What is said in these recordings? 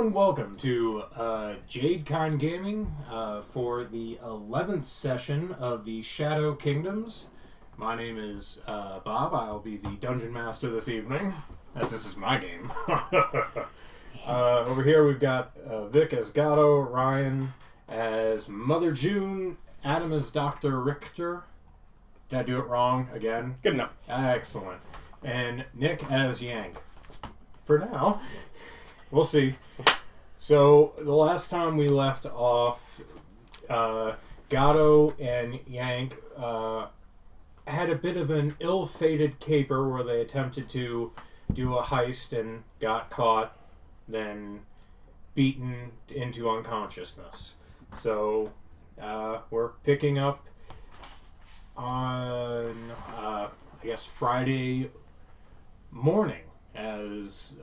and welcome to JadeCon Gaming for the 11th session of the Shadow Kingdoms. My name is Bob. I'll be the Dungeon Master this evening, as this is my game. Over here we've got Vic as Gato, Ryan as Mother June, Adam as Dr. Richter. Did I do it wrong again? Good enough. Excellent. And Nick as Jhank. For now. We'll see. So, the last time we left off, Gato and Jhank had a bit of an ill-fated caper where they attempted to do a heist and got caught, then beaten into unconsciousness. So, we're picking up on, I guess, Friday morning. As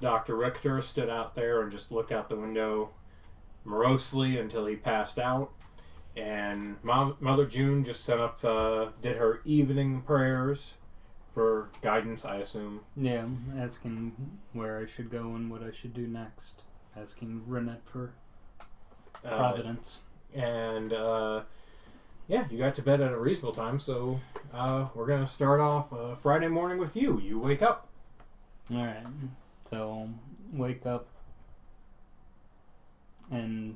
Dr. Richter stood out there and just looked out the window morosely until he passed out. And Mother June just set up, did her evening prayers for guidance, I assume. Yeah, asking where I should go and what I should do next. Asking Renette for providence. And, yeah, you got to bed at a reasonable time, so we're going to start off Friday morning with you. You wake up. Alright, so wake up and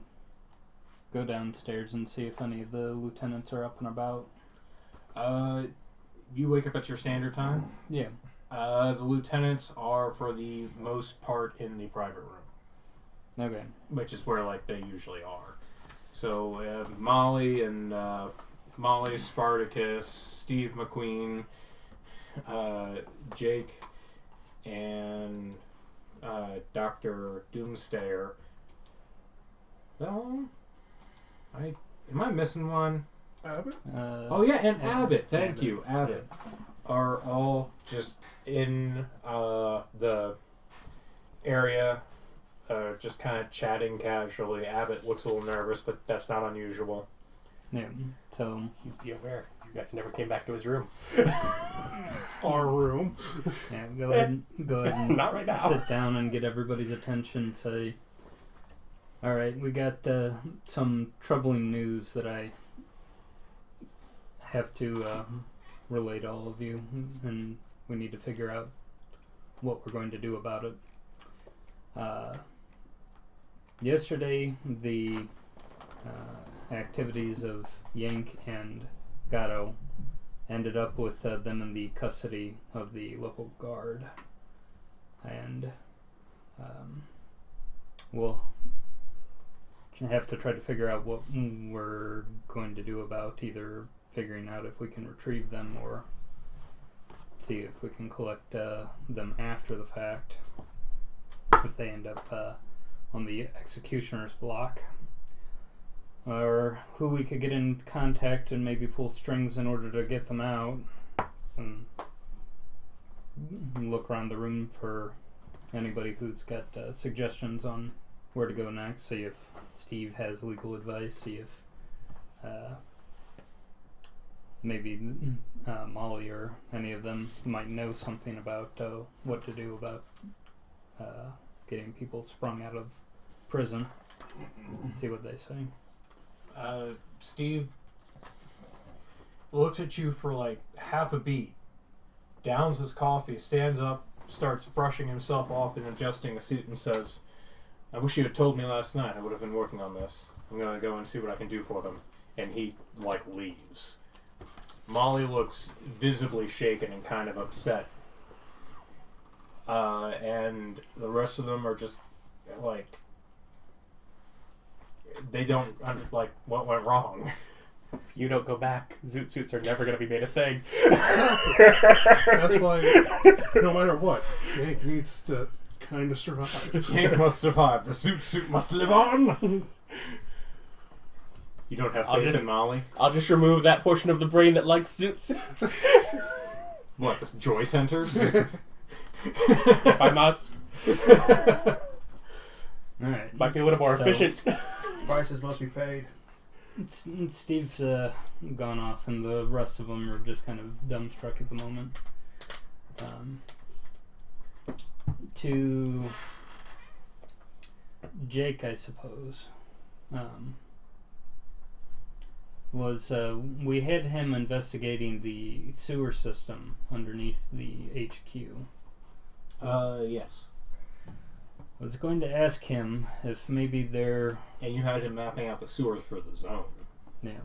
go downstairs and see if any of the lieutenants are up and about. You wake up at your standard time? Yeah. The lieutenants are, for the most part, in the private room. Okay. Which is where, like, they usually are. So, Molly and Molly, Spartacus, Steve McQueen, Jake, and Dr. Doomstayer. Am I missing one? Abbott? Oh yeah, and Abbott. Thank you, Abbott. Are all just in the area, just kind of chatting casually. Abbott looks a little nervous, but that's not unusual. Yeah. So Be aware, you guys never came back to his room. Our room. yeah, go ahead and Not right now. sit down and get everybody's attention. Say, all right, we got some troubling news that I have to relay to all of you, and we need to figure out what we're going to do about it. Yesterday, the activities of Jhank and Gato ended up with them in the custody of the local guard, and we'll have to try to figure out what we're going to do about either figuring out if we can retrieve them or see if we can collect them after the fact if they end up on the executioner's block, or who we could get in contact and maybe pull strings in order to get them out, and look around the room for anybody who's got suggestions on where to go next, see if Steve has legal advice, see if maybe Molly or any of them might know something about what to do about getting people sprung out of prison. See what they say. Steve looks at you for like half a beat, downs his coffee, stands up, starts brushing himself off and adjusting a suit, and says, I wish you had told me last night. I would have been working on this. I'm going to go and see what I can do for them. And he, like, leaves. Molly looks visibly shaken and kind of upset. And the rest of them are just, like, they don't, like, what went wrong? If you don't go back, zoot suits are never going to be made a thing. That's why, no matter what, Jhank needs to kind of survive. Jhank must survive. The suit must live on. You don't have faith in Molly? I'll just remove that portion of the brain that likes zoot suits. What, the joy centers? If I must. Alright. Might be a little more efficient. Prices must be paid. Steve's gone off, and the rest of them are just kind of dumbstruck at the moment. To Jake, I suppose, was we had him investigating the sewer system underneath the HQ. Yes. I was going to ask him if maybe there... And you had him mapping out the sewers for the zone. Yeah.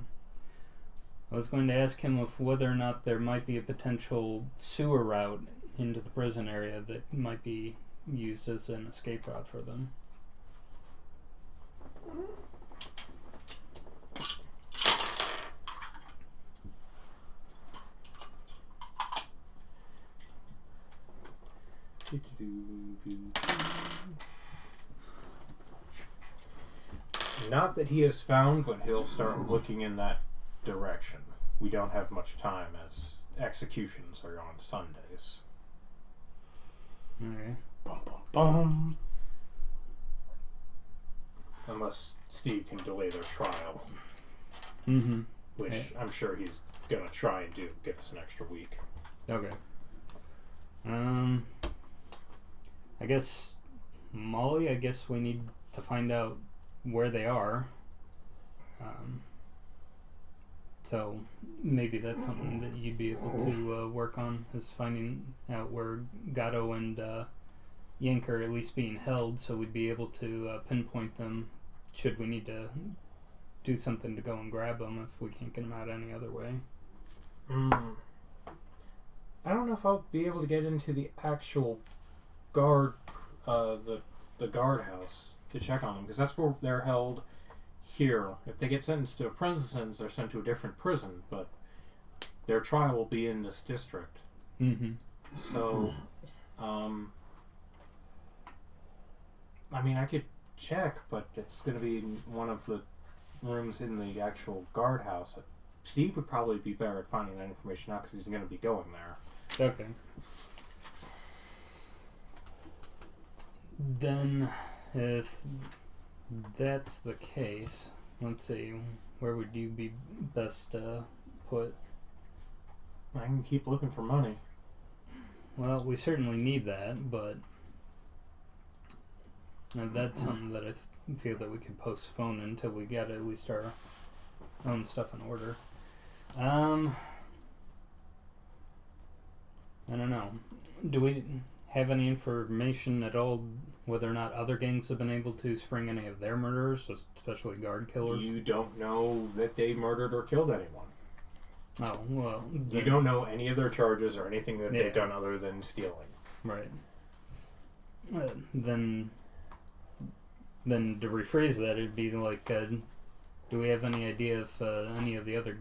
I was going to ask him if whether or not there might be a potential sewer route into the prison area that might be used as an escape route for them. Not that he has found, but he'll start looking in that direction. We don't have much time as executions are on Sundays. Okay. Bum, bum, bum. Unless Steve can delay their trial. Mm-hmm. Which Okay. I'm sure he's going to try and do. Give us an extra week. Okay. I guess Molly, we need to find out where they are. So maybe that's something that you'd be able to work on, is finding out where Gato and Jhank are at least being held, so we'd be able to pinpoint them should we need to do something to go and grab them if we can't get them out any other way. I don't know if I'll be able to get into the actual guard, the guardhouse to check on them, because that's where they're held here. If they get sentenced to a prison sentence, they're sent to a different prison, but their trial will be in this district. Mm-hmm. So, I mean, I could check, but it's going to be in one of the rooms in the actual guardhouse. Steve would probably be better at finding that information out because he's going to be going there. Okay. Then, if that's the case, let's see, where would you be best put? I can keep looking for money. Well, we certainly need that, but that's something that I feel that we could postpone until we get at least our own stuff in order. I don't know. Do we have any information at all whether or not other gangs have been able to spring any of their murderers, especially guard killers? You don't know that they murdered or killed anyone. Oh, well... You don't know any of their charges or anything that Yeah. they've done other than stealing. Right. Then to rephrase that, it'd be like, do we have any idea if any of the other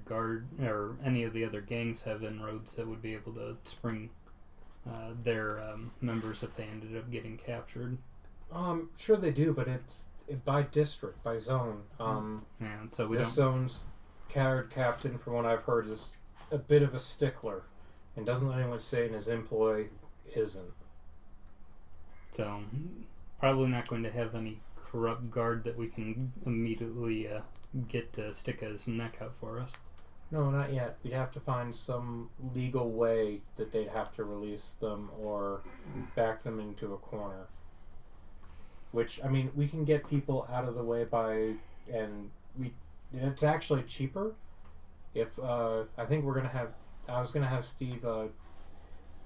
any of the other gangs have inroads that would be able to spring their members if they ended up getting captured? Sure they do, but it's by district, by zone. Yeah, so we This don't... zone's captain, from what I've heard, is a bit of a stickler and doesn't let anyone stay in his employ isn't. So, probably not going to have any corrupt guard that we can immediately get to stick his neck out for us. No, not yet. We'd have to find some legal way that they'd have to release them or back them into a corner. Which, I mean, we can get people out of the way it's actually cheaper. If, I think I was gonna have Steve, I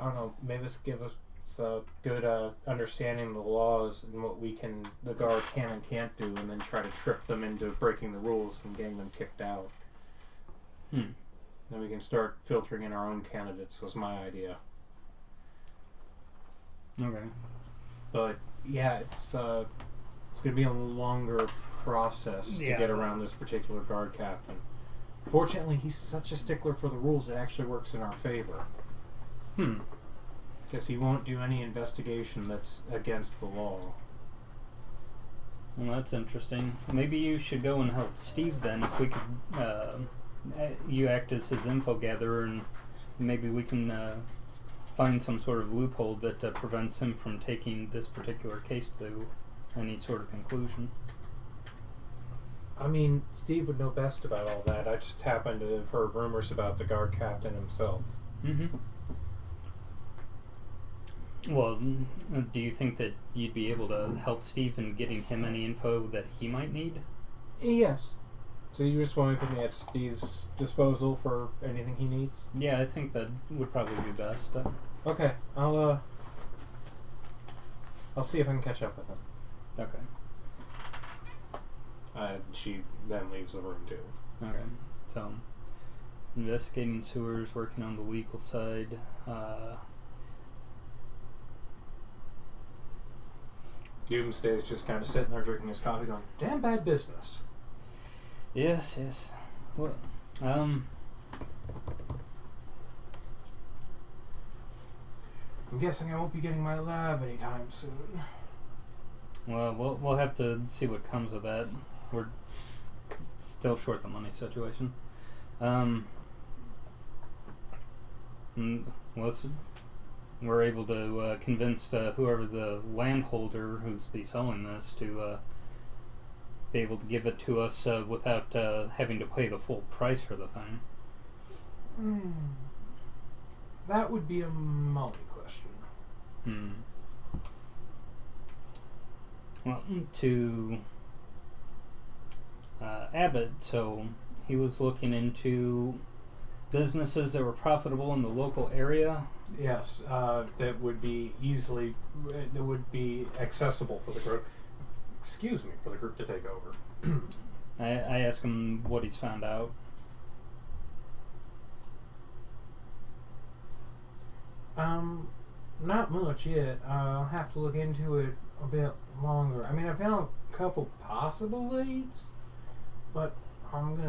don't know, maybe this give us a good understanding of the laws and what the guard can and can't do, and then try to trip them into breaking the rules and getting them kicked out. Then we can start filtering in our own candidates, was my idea. Okay. But yeah, it's going to be a longer process to get around this particular guard captain. Fortunately, he's such a stickler for the rules, it actually works in our favor. Because he won't do any investigation that's against the law. Well, that's interesting. Maybe you should go and help Steve then, if we could... you act as his info gatherer, and maybe we can find some sort of loophole that prevents him from taking this particular case to any sort of conclusion. I mean, Steve would know best about all that. I just happened to have heard rumors about the guard captain himself. Well, do you think that you'd be able to help Steve in getting him any info that he might need? Yes. So you just want to put me at Steve's disposal for anything he needs? Yeah, I think that would probably be best. Okay, I'll see if I can catch up with him. Okay. She then leaves the room too. Okay. So, investigating sewers, working on the legal side. Doomsday's just kind of sitting there drinking his coffee going, damn bad business. Yes. Well, I'm guessing I won't be getting my lab anytime soon. well, we'll have to see what comes of that. We're still short the money situation. We're able to convince whoever the landholder who's be selling this to be able to give it to us without having to pay the full price for the thing. That would be a Molly question. Well, to Abbott, so he was looking into businesses that were profitable in the local area. Yes, that would be accessible for the group. Excuse me, for the group to take over. I asked him what he's found out. Not much yet. I'll have to look into it a bit longer. I mean, I found a couple possible leads, but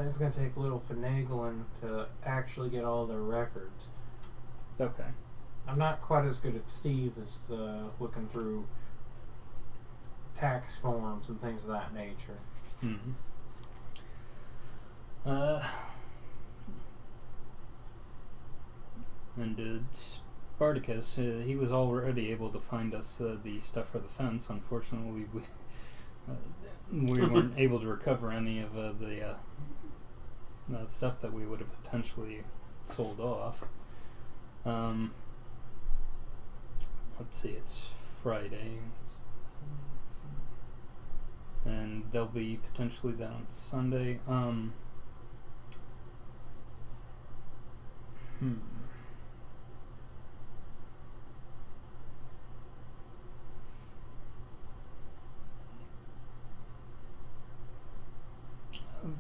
it's gonna take a little finagling to actually get all their records. Okay. I'm not quite as good at Steve as looking through tax forms and things of that nature. And Spartacus, he was already able to find us the stuff for the fence. Unfortunately, we weren't able to recover any of the stuff that we would have potentially sold off. Let's see, it's Friday. And they'll be potentially that on Sunday.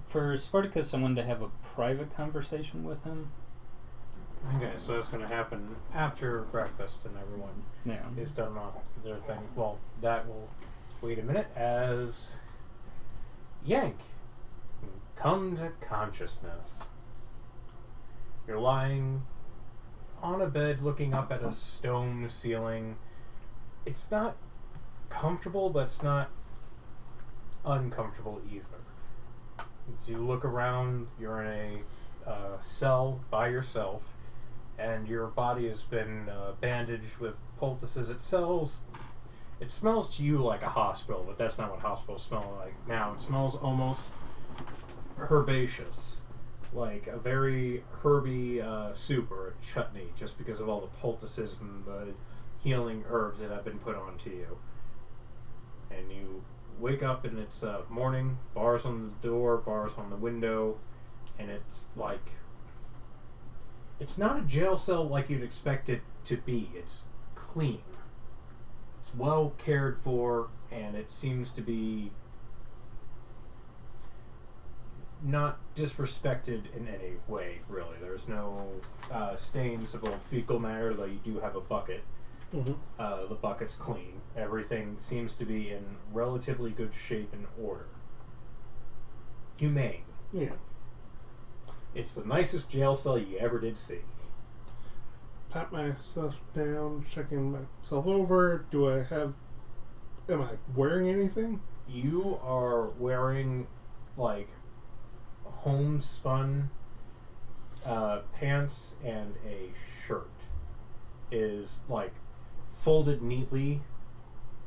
For Spartacus, I wanted to have a private conversation with him. Okay, so that's going to happen after breakfast and everyone is done off their thing. Well, that will wait a minute as Yank come to consciousness. You're lying on a bed looking up at a stone ceiling. It's not comfortable, but it's not uncomfortable either. As you look around, you're in a cell by yourself, and your body has been bandaged with poultices. It smells to you like a hospital, but that's not what hospitals smell like now. It smells almost herbaceous, like a very herby soup or a chutney, just because of all the poultices and the healing herbs that have been put onto you. And you wake up and it's morning, bars on the door, bars on the window, and it's like, it's not a jail cell like you'd expect it to be. It's clean. It's well cared for, and it seems to be not disrespected in any way, really. There's no stains of old fecal matter, though you do have a bucket. The bucket's clean. Everything seems to be in relatively good shape and order. Humane. Yeah. It's the nicest jail cell you ever did see. Pat myself down, checking myself over. Am I wearing anything? You are wearing, like, homespun pants, and a shirt is, like, folded neatly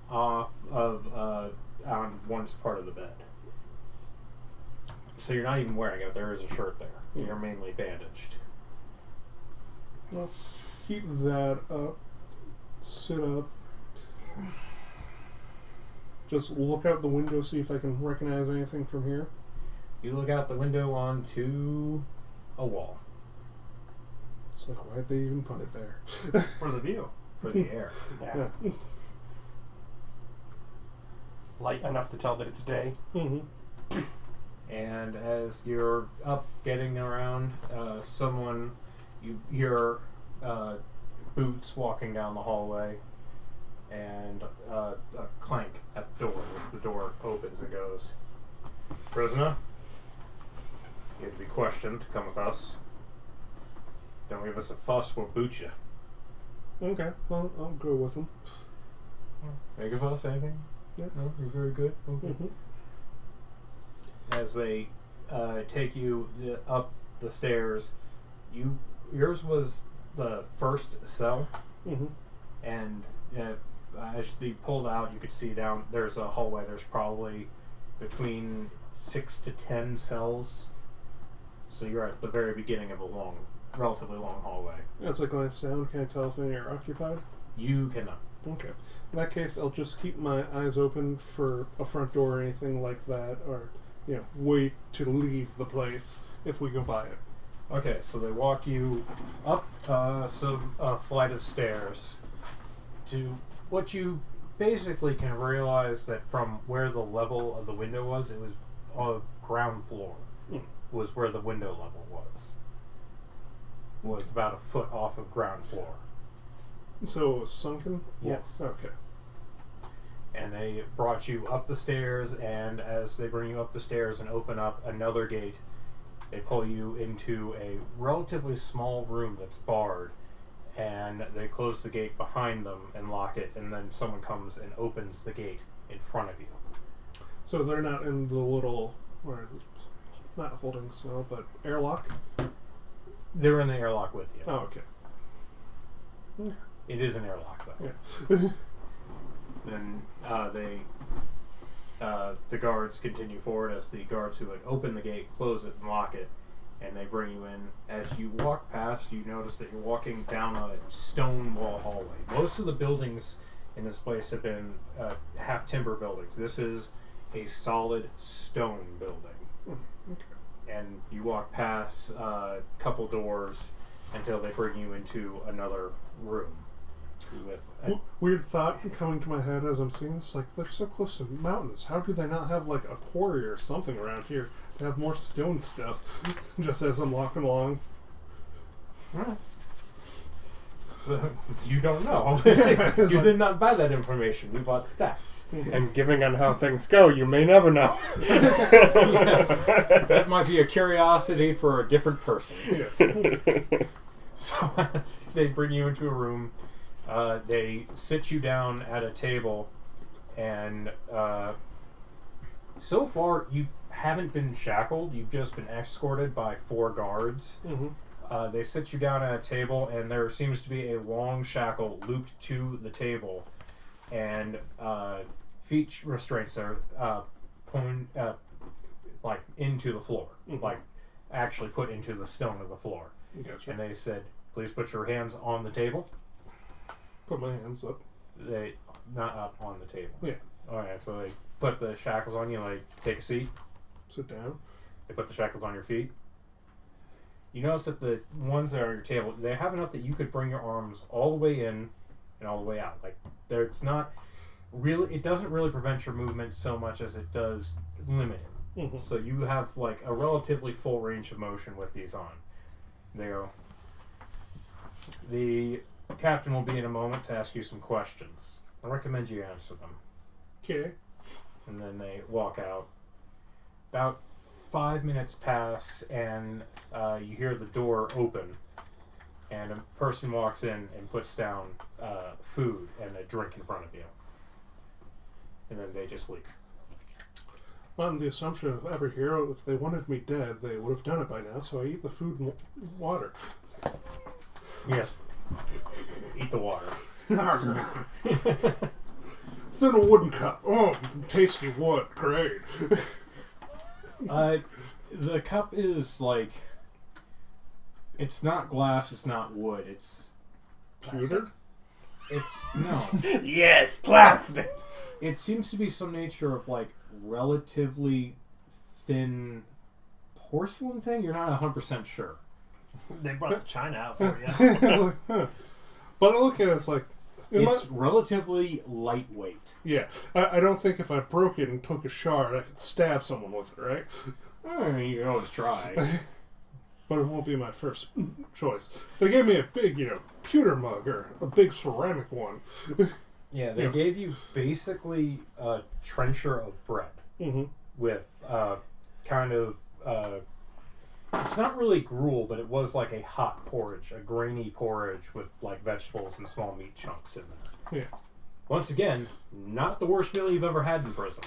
off of on one part of the bed. So you're not even wearing it. There is a shirt there. You're mainly bandaged. Well, keep that up. sit up. Just look out the window, see if I can recognize anything from here. You look out the window onto a wall It's like, why'd they even put it there? For the view. for the air. Yeah. Yeah. Light enough to tell that it's day. Mm-hmm. And as you're up getting around, you hear boots walking down the hallway, and a clank at the door as the door opens and goes. Prisoner, you have to be questioned. Come with us. Don't give us a fuss, we'll boot you. Okay, well, I'll go with them. Make a fuss, anything? Yeah. No, you're very good. Okay. Mm-hmm. As they take you up the stairs, yours was the first cell, Mm-hmm. and as they pulled out, you could see down. There's a hallway. There's probably between 6 to 10 cells. So you're at the very beginning of a relatively long hallway. As I glance down, can I tell if any are occupied? You cannot. Okay. In that case, I'll just keep my eyes open for a front door or anything like that, or, wait to leave the place if we go by it. Okay, so they walk you up a flight of stairs to what you basically can realize that from where the level of the window was, it was ground floor. Was where the window level was. Was about a foot off of ground floor. So it was sunken? Yes. Okay. And they brought you up the stairs, and as they bring you up the stairs and open up another gate, they pull you into a relatively small room that's barred, and they close the gate behind them and lock it, and then someone comes and opens the gate in front of you. So they're not in the little, or not holding cell, but airlock? They're in the airlock with you. Oh, okay. It is an airlock, though. Yeah. Then the guards continue forward as the guards who had opened the gate close it and lock it, and they bring you in. As you walk past, you notice that you're walking down a stone wall hallway. Most of the buildings in this place have been half timber buildings. This is a solid stone building. Okay. And you walk past a couple doors until they bring you into another room. With Weird thought coming to my head as I'm seeing this, like, they're so close to mountains. How do they not have, like, a quarry or something around here to have more stone stuff? Just as I'm walking along. So, you don't know. You did not buy that information. We bought stats. And given on how things go, you may never know. Yes. That might be a curiosity for a different person. Yes. So as they bring you into a room, they sit you down at a table, and so far you haven't been shackled. You've just been escorted by 4 guards. Mm-hmm. They sit you down at a table, and there seems to be a long shackle looped to the table, and feet restraints are like into the floor, like actually put into the stone of the floor. Gotcha. And they said, "Please put your hands on the table." Put my hands up. They not up on the table. Yeah. All right. So they put the shackles on you. Like, take a seat. Sit down. They put the shackles on your feet. You notice that the ones that are on your table, they have enough that you could bring your arms all the way in and all the way out. Like, it's not really, it doesn't really prevent your movement so much as it does limit it. Mm-hmm. So you have like a relatively full range of motion with these on. They go. The captain will be in a moment to ask you some questions. I recommend you answer them. Okay. And then they walk out. About 5 minutes pass, and you hear the door open, and a person walks in and puts down food and a drink in front of you. And then they just leave. On the assumption of every hero, if they wanted me dead, they would have done it by now, so I eat the food and water. Yes. Eat the water. It's in a wooden cup. Oh, tasty wood. Great. The cup is like, it's not glass, it's not wood, it's Pewter? It's no. Yes, plastic. It seems to be some nature of like relatively thin porcelain thing. You're not 100% sure. They brought the China out for you. But I look at it as like... It's relatively lightweight. Yeah. I don't think if I broke it and took a shard, I could stab someone with it, right? You can always try. But it won't be my first choice. They gave me a big, pewter mug or a big ceramic one. Yeah, they gave you basically a trencher of bread with kind of... it's not really gruel, but it was like a hot porridge, a grainy porridge with like vegetables and small meat chunks in there. Yeah. Once again, not the worst meal you've ever had in prison.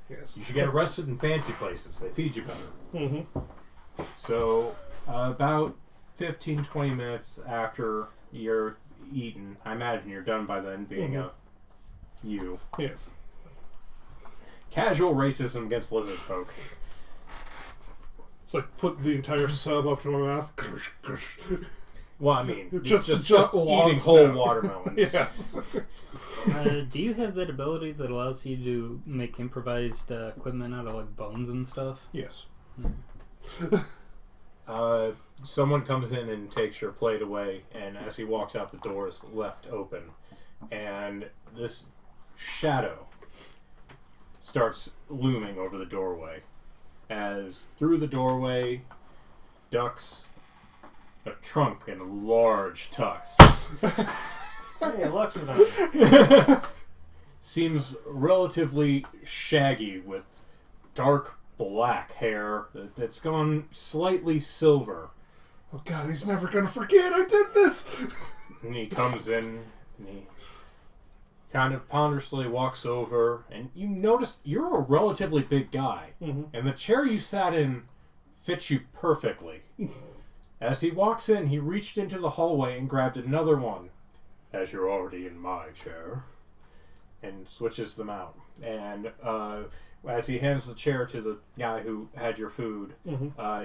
Yes. You should get arrested in fancy places. They feed you better. So, about 15-20 minutes after you're eaten, I imagine you're done by then, being you. Yes. Casual racism against lizard folk. It's like put the entire sub up to my mouth. Well, I mean, Just eating logs whole down. watermelons. Yes. Do you have that ability that allows you to make improvised equipment out of like bones and stuff? Yes. Someone comes in and takes your plate away, and as he walks out, the door is left open, and this shadow starts looming over the doorway, as through the doorway ducks a trunk and large tusk. Hey, look at them. Seems relatively shaggy with dark black hair that's gone slightly silver. Oh God, he's never gonna forget I did this. And he comes in and he kind of ponderously walks over, and you notice you're a relatively big guy, and the chair you sat in fits you perfectly. As he walks in, he reached into the hallway and grabbed another one, as you're already in my chair, and switches them out. And as he hands the chair to the guy who had your food,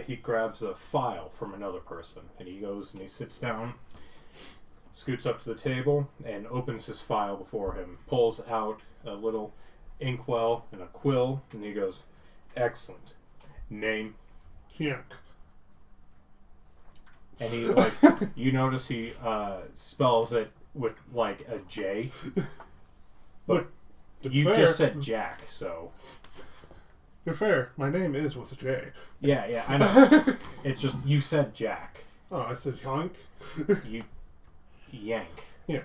he grabs a file from another person, and he goes and he sits down, scoots up to the table, and opens his file before him, pulls out a little inkwell and a quill, and he goes, "Excellent. Name?" Jhank. And he, like, you notice he spells it with, like, a J. But you just said Jack, so... You're fair. My name is with a J. Yeah, I know. It's just, you said Jack. Oh, I said Jhank. You... Yank. Yeah.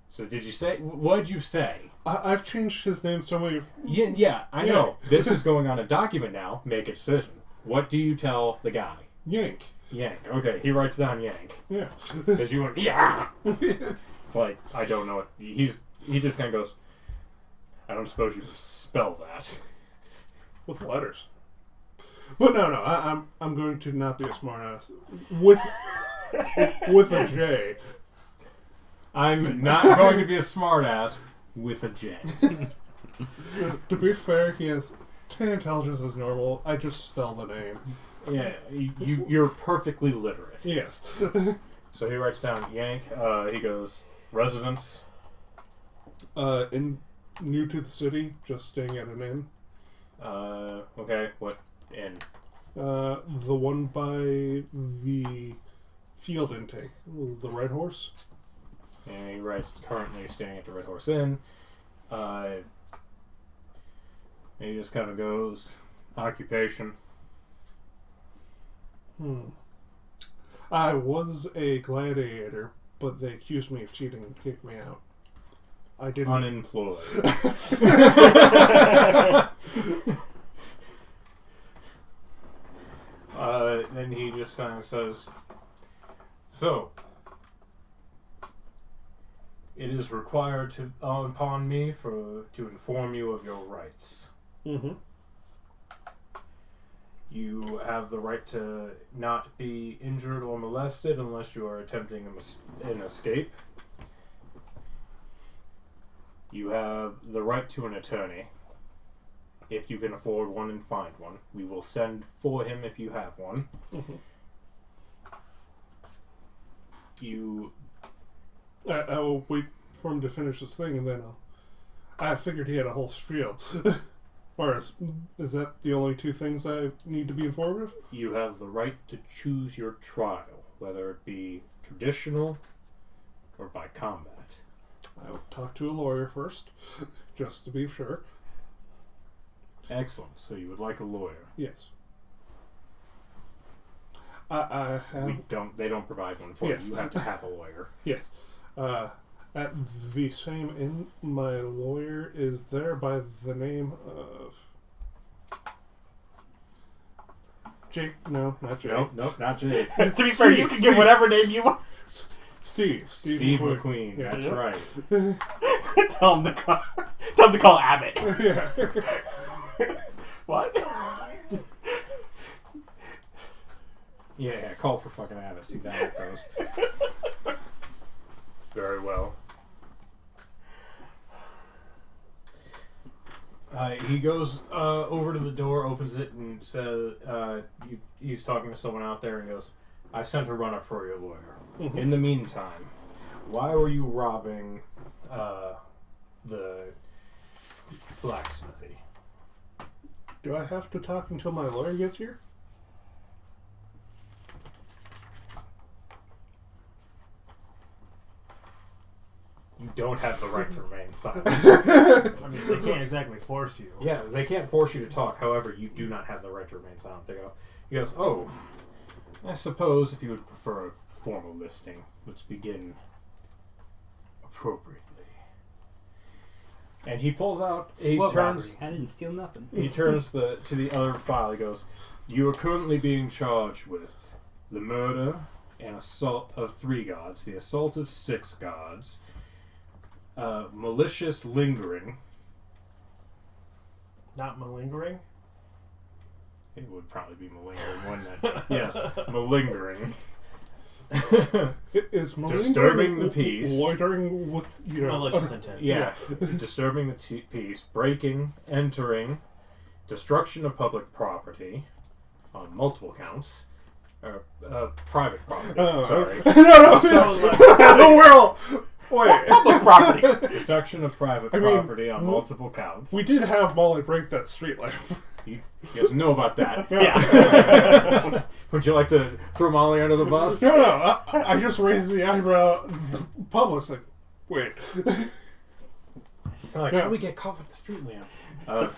So did you say... What did you say? I've changed his name so many... Yeah, I know. This is going on a document now. Make a decision. What do you tell the guy? Yank. Yank. Okay, he writes down Yank. Yeah. Because you went, yeah! It's like, I don't know what... He just kind of goes, I don't suppose you can spell that. With letters. But no, I'm going to not be a smartass. With a J. I'm not going to be a smartass with a J. To be fair, he has 10 intelligence as normal. I just spell the name. Yeah, you're perfectly literate. Yes. So he writes down Yank. He goes, residence. New to the city, just staying at an inn. Okay, what inn? The one by the field intake, the Red Horse. And he writes, currently staying at the Red Horse Inn. And he just kind of goes, occupation. I was a gladiator, but they accused me of cheating and kicked me out. I didn't. Unemployed. Then he just kind of says, so, it is required upon me to inform you of your rights. You have the right to not be injured or molested unless you are attempting an escape. You have the right to an attorney, if you can afford one and find one. We will send for him if you have one. You I'll wait for him to finish this thing, and then I figured he had a whole spiel. Or is that the only two things I need to be informed of? You have the right to choose your trial, whether it be traditional or by combat. I'll talk to a lawyer first, just to be sure. Excellent. So you would like a lawyer? Yes. I have... They don't provide one for Yes. you. You have to have a lawyer. Yes. At the same inn, my lawyer is there by the name of... Jake? No, not Jake. Nope, not Jake. To be fair, you can give whatever name you want. Steve McQueen. Yeah. That's right. Tell him to call Abbott. Yeah. What? Yeah, call for fucking Abbott. See how it goes. Very well. He goes over to the door, opens it, and says, he's talking to someone out there, and goes, I sent a runner for your lawyer. Mhm. In the meantime, why were you robbing the blacksmithy? Do I have to talk until my lawyer gets here? You don't have the right to remain silent. I mean, they can't exactly force you. Yeah, they can't force you to talk. However, you do not have the right to remain silent. He goes, oh, I suppose if you would prefer a formal listing, let's begin appropriately. And he pulls out, What robbery? I didn't steal nothing. he turns to the other file. He goes, you are currently being charged with the murder and assault of 3 gods, the assault of 6 gods, malicious lingering. Not malingering? It would probably be malingering, wouldn't it? Yes, malingering. Is Disturbing the peace. Loitering with, Malicious intent. Yeah, disturbing the peace, breaking, entering, destruction of public property on multiple counts. Private property. Sorry. No, we're all... Wait. Public property. Destruction of private I mean, property on multiple counts. We did have Molly break that street lamp. He doesn't know about that. Yeah. Would you like to throw Molly under the bus? No. I just raised the eyebrow. The public's like, wait. Like, how do we get caught with the street lamp?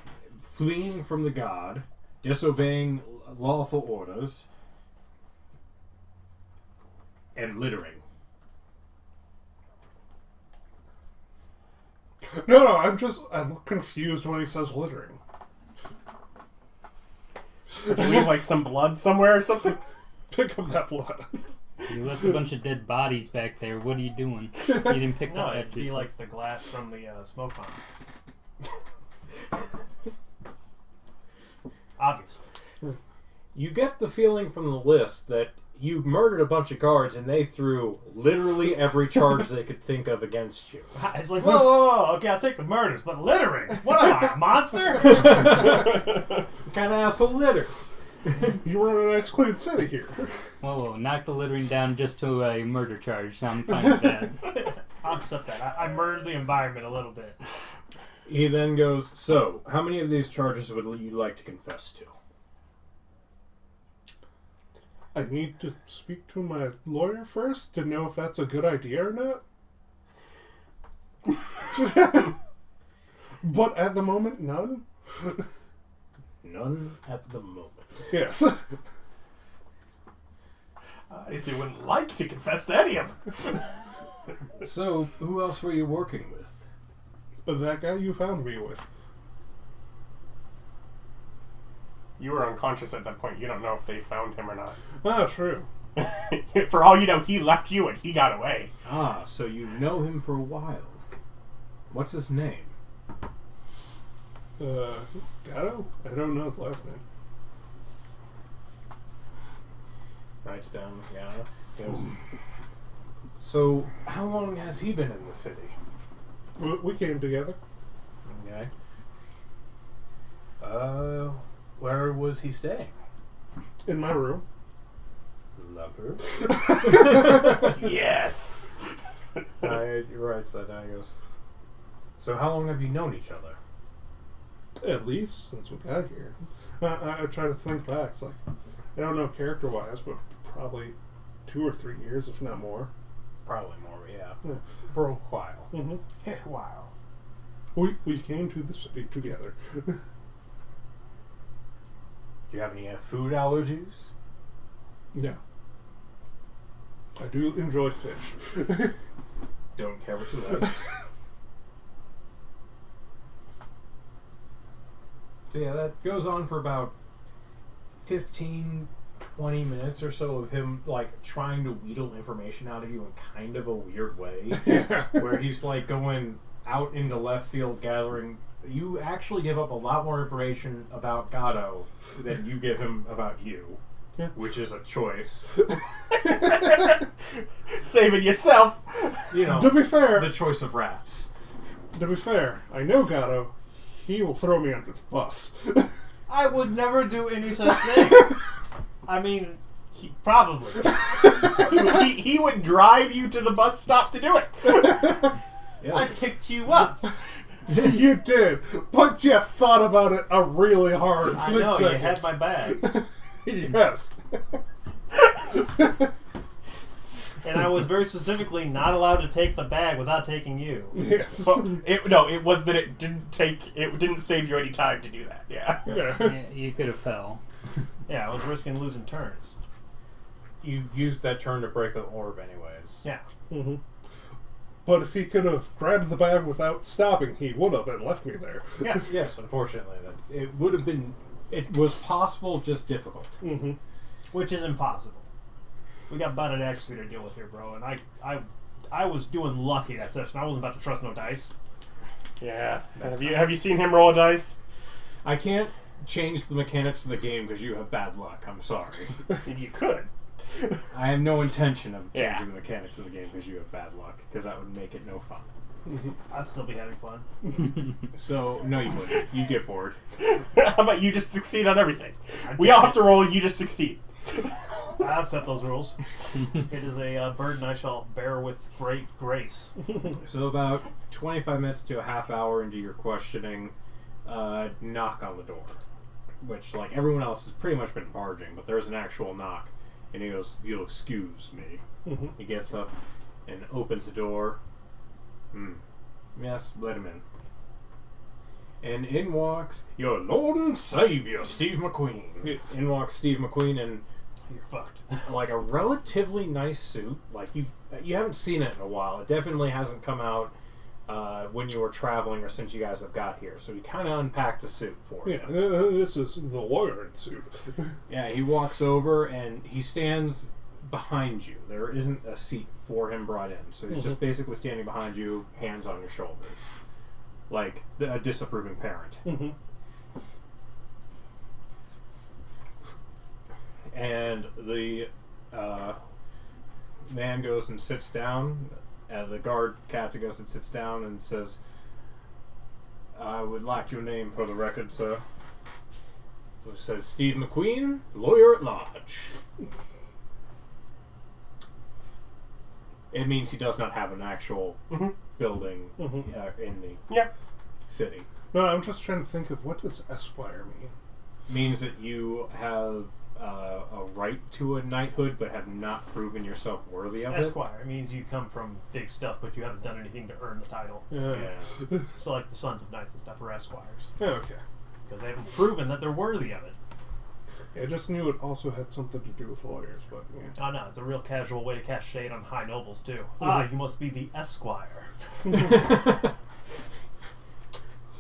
Fleeing from the god, disobeying lawful orders, and littering. No, I look confused when he says littering. Did you leave like some blood somewhere or something? Pick up that blood. You left a bunch of dead bodies back there. What are you doing? You didn't pick No, up it'd after be yourself. like the glass from the smoke bomb. Obviously. You get the feeling from the list that you murdered a bunch of guards and they threw literally every charge they could think of against you. It's like, whoa, okay, I'll take the murders, but littering? What am I, a monster? What kind of asshole litters? You run a nice clean city here. Whoa, knock the littering down just to a murder charge. I'm fine with that. I'll accept that. I murdered the environment a little bit. He then goes, so, how many of these charges would you like to confess to? I need to speak to my lawyer first to know if that's a good idea or not. But at the moment, none. None at the moment. Yes. At least they wouldn't like to confess to any of them. So, who else were you working with? That guy you found me with. You were unconscious at that point. You don't know if they found him or not. Ah, true. For all you know, he left you and he got away. Ah, so you know him for a while. What's his name? Gato? I don't know his last name. Writes down Gato. Goes, so, how long has he been in the city? We came together. Okay. Where was he staying? In my room. Lover. Yes. He writes that down. He goes, so how long have you known each other? At least since we got here. I try to think back. It's like, I don't know character-wise, but probably 2 or 3 years, if not more. Probably more, yeah. Yeah. For a while. Mm-hmm. Wow. We came to the city together. Do you have any food allergies? Yeah. I do enjoy fish. Don't care what you like. So yeah, that goes on for about 15, 20 minutes or so of him like trying to wheedle information out of you in kind of a weird way. Where he's like going out into left field gathering. You actually give up a lot more information about Gato than you give him about you. Yeah. Which is a choice. Saving yourself. You know, To be fair, the choice of rats. I know Gato. He will throw me under the bus. I would never do any such thing. I mean, he probably. he would drive you to the bus stop to do it. Yes, I picked you up. You did, but you thought about it a really hard I 6 know, seconds. you had my bag. Yes. And I was very specifically not allowed to take the bag without taking you. Yes. But it was that it didn't save you any time to do that. Yeah. Yeah. Yeah, you could have fell. Yeah, I was risking losing turns. you used that turn to break the orb anyways. Yeah. Mm-hmm. But if he could have grabbed the bag without stopping, he would have and left me there. Yeah. Yes, unfortunately. It would have been... It was possible, just difficult. Mm-hmm. Which is impossible. We got butted actually to deal with here, bro, and I was doing lucky that session. I wasn't about to trust no dice. Yeah. Have you seen him roll a dice? I can't change the mechanics of the game because you have bad luck. I'm sorry. You could. I have no intention of changing Yeah. the mechanics of the game because you have bad luck, because that would make it no fun. I'd still be having fun. So, no you wouldn't. You get bored. How about you just succeed on everything? I'd We take all it. have to roll, you just succeed. I accept those rules. It is a burden I shall bear with great grace. So about 25 minutes to a half hour into your questioning, knock on the door. Which, like, everyone else has pretty much been barging, but there's an actual knock. And he goes, "You'll excuse me." Mm-hmm. He gets up and opens the door. Yes, let him in. And in walks your Lord and Savior, Steve McQueen. Yes. In walks Steve McQueen in You're fucked. like a relatively nice suit. Like you haven't seen it in a while. It definitely hasn't come out when you were traveling or since you guys have got here. So he kind of unpacked a suit for you. Yeah, this is the lawyer in suit. Yeah, he walks over and he stands behind you. There isn't a seat for him brought in. So he's just basically standing behind you, hands on your shoulders. Like a disapproving parent. Mm-hmm. And the man goes and sits down. The guard captain goes and sits down and says, "I would like your name for the record, sir." So it says, "Steve McQueen, lawyer at large." It means he does not have an actual building in the city. No, I'm just trying to think of what does Esquire mean. Means that you have a right to a knighthood, but have not proven yourself worthy of Esquire means you come from big stuff, but you haven't done anything to earn the title. it. Yeah. So like the sons of knights and stuff are esquires. Yeah, okay. Because they haven't proven that they're worthy of it. I just knew it also had something to do with lawyers, but yeah. Oh no, it's a real casual way to cast shade on high nobles too. Ah, you must be the esquire. It's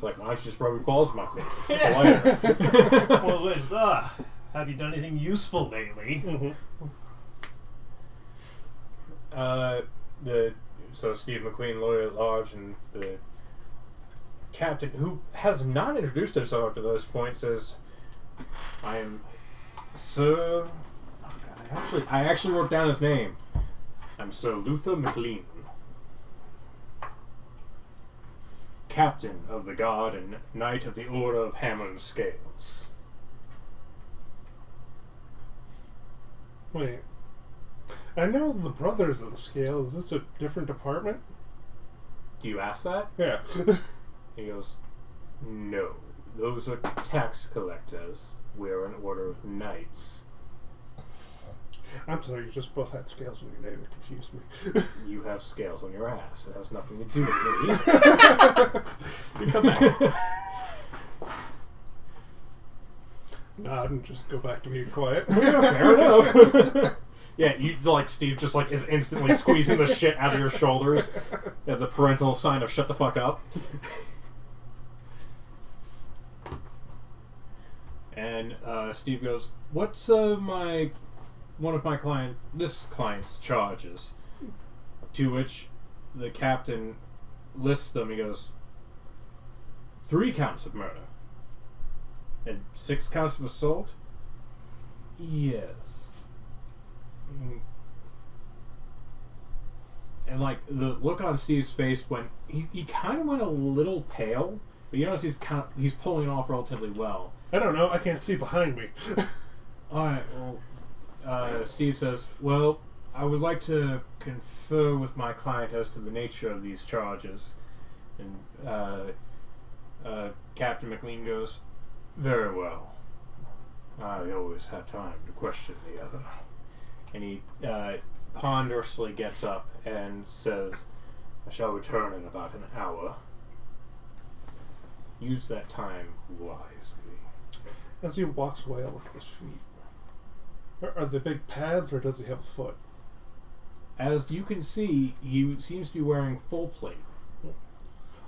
like, why don't you just rub your balls in my face? It's politer. Well, it's, have you done anything useful lately? So Steve McQueen, lawyer at large, and the captain, who has not introduced himself up to this point, says, "I am Sir." Oh God, I actually wrote down his name. I'm Sir Luther McLean, captain of the guard and knight of the Order of Hammer and Scales. Wait. I know the brothers of the scale. Is this a different department? Do you ask that? Yeah. He goes, no. Those are tax collectors. We're an order of knights. I'm sorry, you just both had scales on your name. It confused me. You have scales on your ass. It has nothing to do with me. You come back. Nod and just go back to being quiet. Yeah, fair enough. Yeah, you like Steve just like is instantly squeezing the shit out of your shoulders. Yeah, the parental sign of shut the fuck up. And Steve goes, "What's this client's charges?" To which the captain lists them. He goes, 3 counts of murder. And 6 counts of assault? Yes. And like the look on Steve's face when he kind of went a little pale, but you notice he's pulling it off relatively well. I don't know. I can't see behind me. All right. Well, Steve says, "Well, I would like to confer with my client as to the nature of these charges." And Captain McLean goes, "Very well. I always have time to question the other." And he ponderously gets up and says, "I shall return in about an hour. Use that time wisely." As he walks away, I look at his feet. Are they big pads, or does he have a foot? As you can see, he seems to be wearing full plate.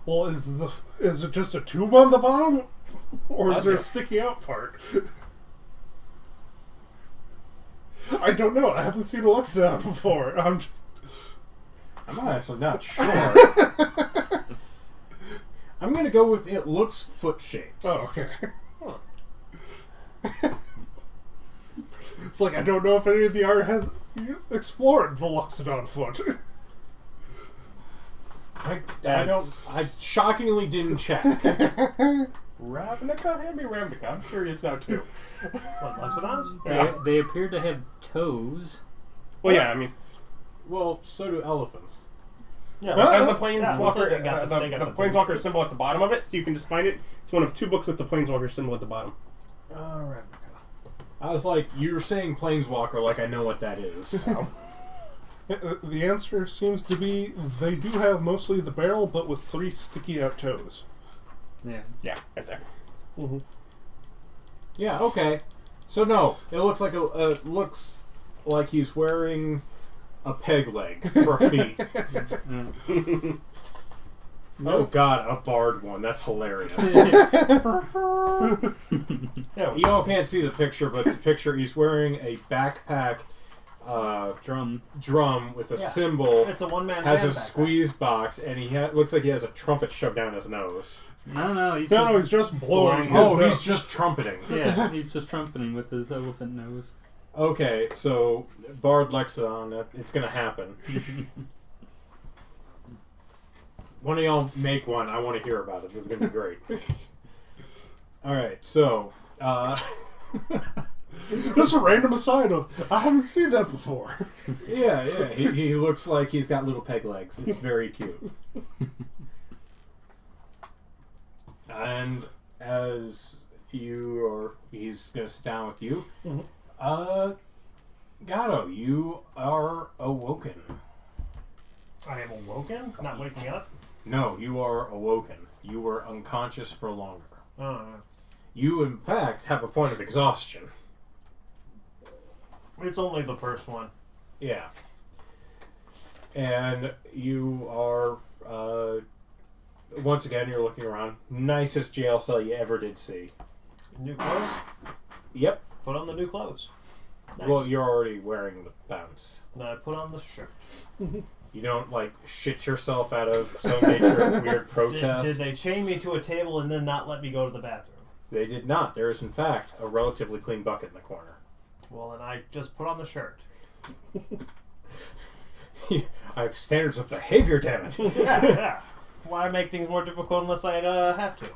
Well, is it just a tube on the bottom, or is there a Gotcha. sticky out part? I don't know. I haven't seen a Luxon before. I'm honestly not sure. I'm gonna go with it looks foot shaped. Oh, okay. It's like I don't know if any of the art has explored the Luxodon foot. I shockingly didn't check. Ravnica? Hand me Ravnica. I'm curious now, too. What, Luxodons? They appear to have toes. Well, yeah, I mean... Well, so do elephants. Yeah, Well, has the yeah, Planeswalker, they got the the Planeswalker symbol at the bottom of it, so you can just find it. It's one of 2 books with the Planeswalker symbol at the bottom. Alright. I was like, you're saying planeswalker like I know what that is. The answer seems to be they do have mostly the barrel, but with 3 sticky out toes. Yeah. Yeah, right there. Mm-hmm. Yeah, okay. So no, it looks like he's wearing a peg leg for feet. Oh god, a barred one. That's hilarious. Yeah, You all can't see the picture, but it's a picture. He's wearing a backpack drum with a cymbal. it's a one-man Has band a back squeeze box, and he looks like he has a trumpet shoved down his nose. No, he's He's just blowing. his Oh, nose. he's just trumpeting. yeah, he's just trumpeting with his elephant nose. Okay, so Bard Lexicon, it's gonna happen. One of y'all make one. I want to hear about it. This is gonna be great. All right, so Just a random aside of I haven't seen that before. yeah, he looks like he's got little peg legs. It's very cute. And as he's gonna sit down with you. Mhm. Gato, you are awoken. I am awoken? Not waking up? No, you are awoken. You were unconscious for longer. Oh, You, in fact, have a point of exhaustion. it's only the first one. Yeah. And you are, once again, you're looking around. Nicest jail cell you ever did see. New clothes? Yep. Put on the new clothes. Nice. Well, you're already wearing the bounce. Then I put on the shirt. You don't, like, shit yourself out of some nature of weird protest. Did they chain me to a table and then not let me go to the bathroom? They did not. There is, in fact, a relatively clean bucket in the corner. Well, then I just put on the shirt. I have standards of behavior, damn it. Yeah. Why make things more difficult unless I have to?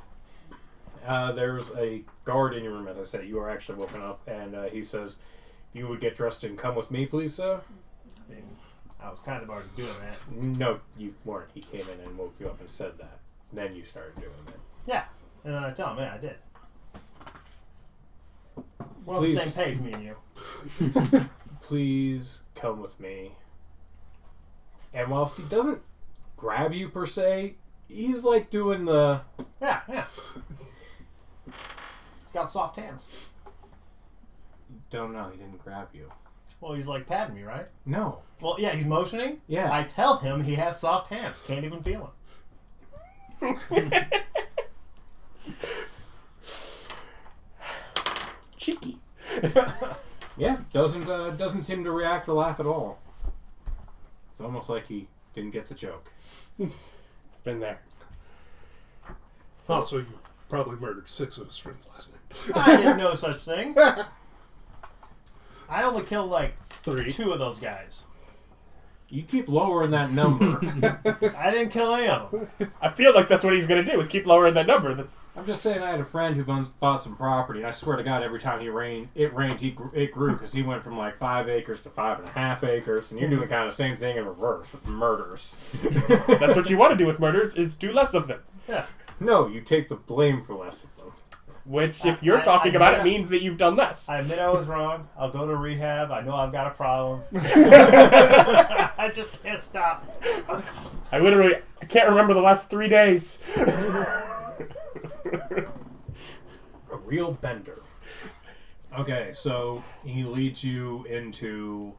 There's a guard in your room, as I said. You are actually woken up, and he says, "You would get dressed and come with me, please, sir?" I mean, I was kind of already doing that. No, you weren't. He came in and woke you up and said that. Then you started doing it. Yeah, and then I tell him, yeah, I did. We're on Please. the same page, me and you. Please come with me. And whilst he doesn't grab you per se, he's like doing the... Yeah. He's got soft hands. Don't know, he didn't grab you. Well, he's like patting me, right? No. Well, yeah, he's motioning. Yeah. I tell him he has soft hands. Can't even feel him. Cheeky. Yeah, doesn't seem to react or laugh at all. It's almost like he didn't get the joke. Been there. Also, you probably murdered 6 of his friends last night. I didn't know such thing. I only killed like 3. 2 of those guys. You keep lowering that number. I didn't kill any of them. I feel like that's what he's gonna do, is keep lowering that number. That's I'm just saying I had a friend who bought some property, and I swear to God, every time it rained, it grew, because he went from like 5 acres to 5.5 acres, and you're doing kind of the same thing in reverse with murders. that's what you want to do with murders, is do less of them. Yeah. No, you take the blame for less of them. Which, if you're talking about it, means that you've done less. I admit I was wrong. I'll go to rehab. I know I've got a problem. I just can't stop. I can't remember the last 3 days. A real bender. Okay, so he leads you into...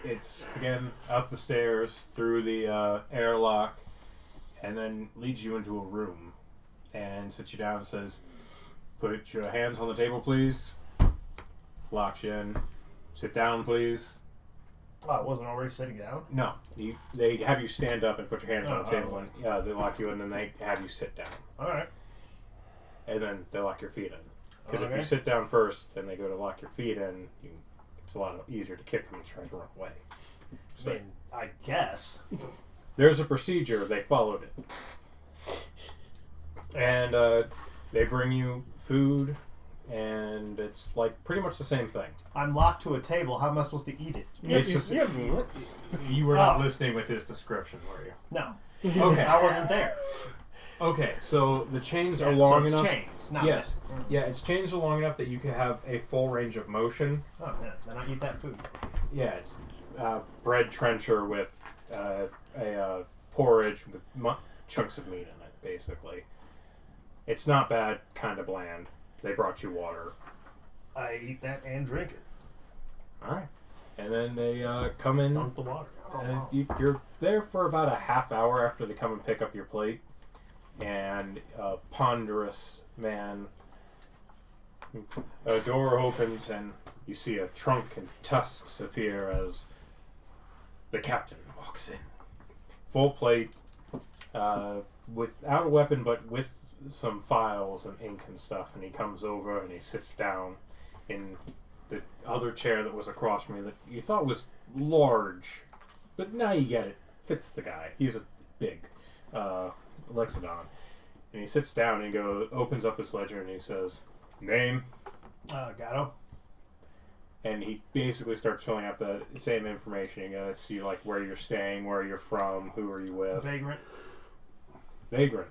it's, again, up the stairs, through the airlock, and then leads you into a room. And sits you down and says, "Put your hands on the table, please." Locks you in. "Sit down, please." Oh, I wasn't already sitting down? No. They have you stand up and put your hands on the table. Oh. And they lock you in, and then they have you sit down. Alright. And then they lock your feet in. Because if Okay. you sit down first and they go to lock your feet in, it's a lot easier to kick them and try to run away. I mean, I guess. There's a procedure. They followed it. And they bring you food, and it's like pretty much the same thing. I'm locked to a table. How am I supposed to eat it? You were not Oh. listening with his description, were you? No. Okay. I wasn't there. Okay, so the chains are Yeah, long so it's enough. chains, not Yes. that. Yeah, its chains are long enough that you can have a full range of motion. Oh, yeah. Then I eat that food. Yeah, it's bread trencher with a porridge with chunks of meat in it, basically. It's not bad, kind of bland. They brought you water. I eat that and drink it. All right. And then they come in. Dunk the water. And you're there for about a half hour after they come and pick up your plate. And a ponderous man, a door opens and you see a trunk and tusks appear as the captain walks in. Full plate, without a weapon but with some files and ink and stuff. And he comes over and he sits down in the other chair that was across from you that you thought was large. But now you get it. Fits the guy. He's a big Lexodon. And he sits down and he opens up his ledger and he says, "Name." Gato. And he basically starts filling out the same information. You gotta see like where you're staying, where you're from, who are you with. Vagrant. Vagrant.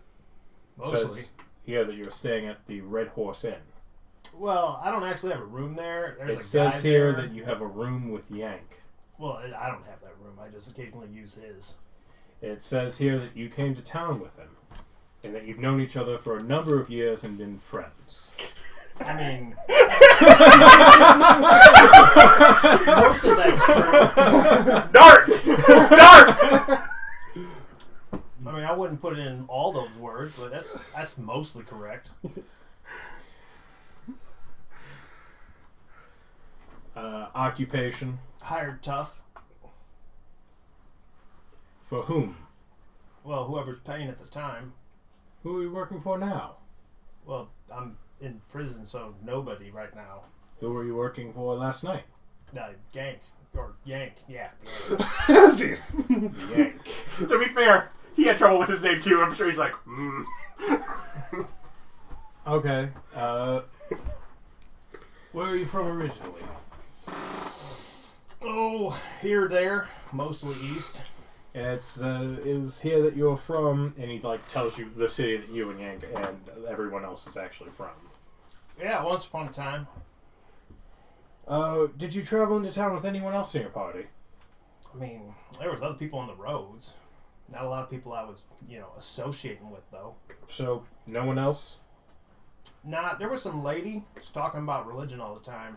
Mostly. Says here that you're staying at the Red Horse Inn. Well, I don't actually have a room there. There's It a says guy here there. that you have a room with Yank. Well, I don't have that room. I just occasionally use his. It says here that you came to town with him. And that you've known each other for a number of years and been friends. I mean, most of that's true. Dark! I mean, I wouldn't put in all those words, but that's mostly correct. Occupation. Hired tough. For whom? Well, whoever's paying at the time. Who are you working for now? Well, I'm in prison, so nobody right now. Who were you working for last night? Yank. Or Yank, yeah. Yank. To be fair, he had trouble with his name too. I'm sure he's like, Okay. Where are you from originally? Oh, Oh, here, there, mostly east. It's is here that you're from, and he like tells you the city that you and Yank and everyone else is actually from. Yeah, once upon a time. Did you travel into town with anyone else in your party? I mean, there was other people on the roads. Not a lot of people I was, associating with, though. So, no one else? Nah, there was some lady just talking about religion all the time.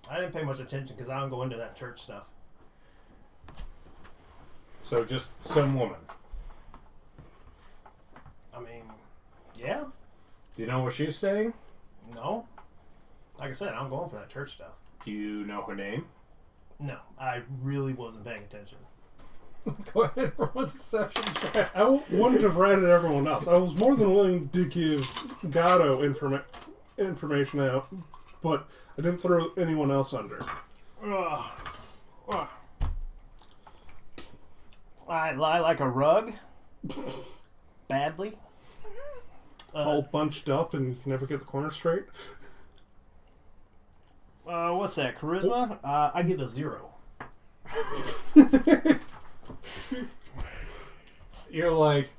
I didn't pay much attention because I don't go into that church stuff. So, just some woman. I mean, yeah, Do you know what she's saying? no. Like I said, I'm going for that church stuff. Do you know her name? No, I really wasn't paying attention. Go ahead and roll a deception check. I wouldn't have ratted everyone else. I was more than willing to give Gato information out, but I didn't throw anyone else under. Ugh. Ugh. I lie like a rug. Badly. All bunched up and you can never get the corner straight. What's that? Charisma? I give a 0. You're like,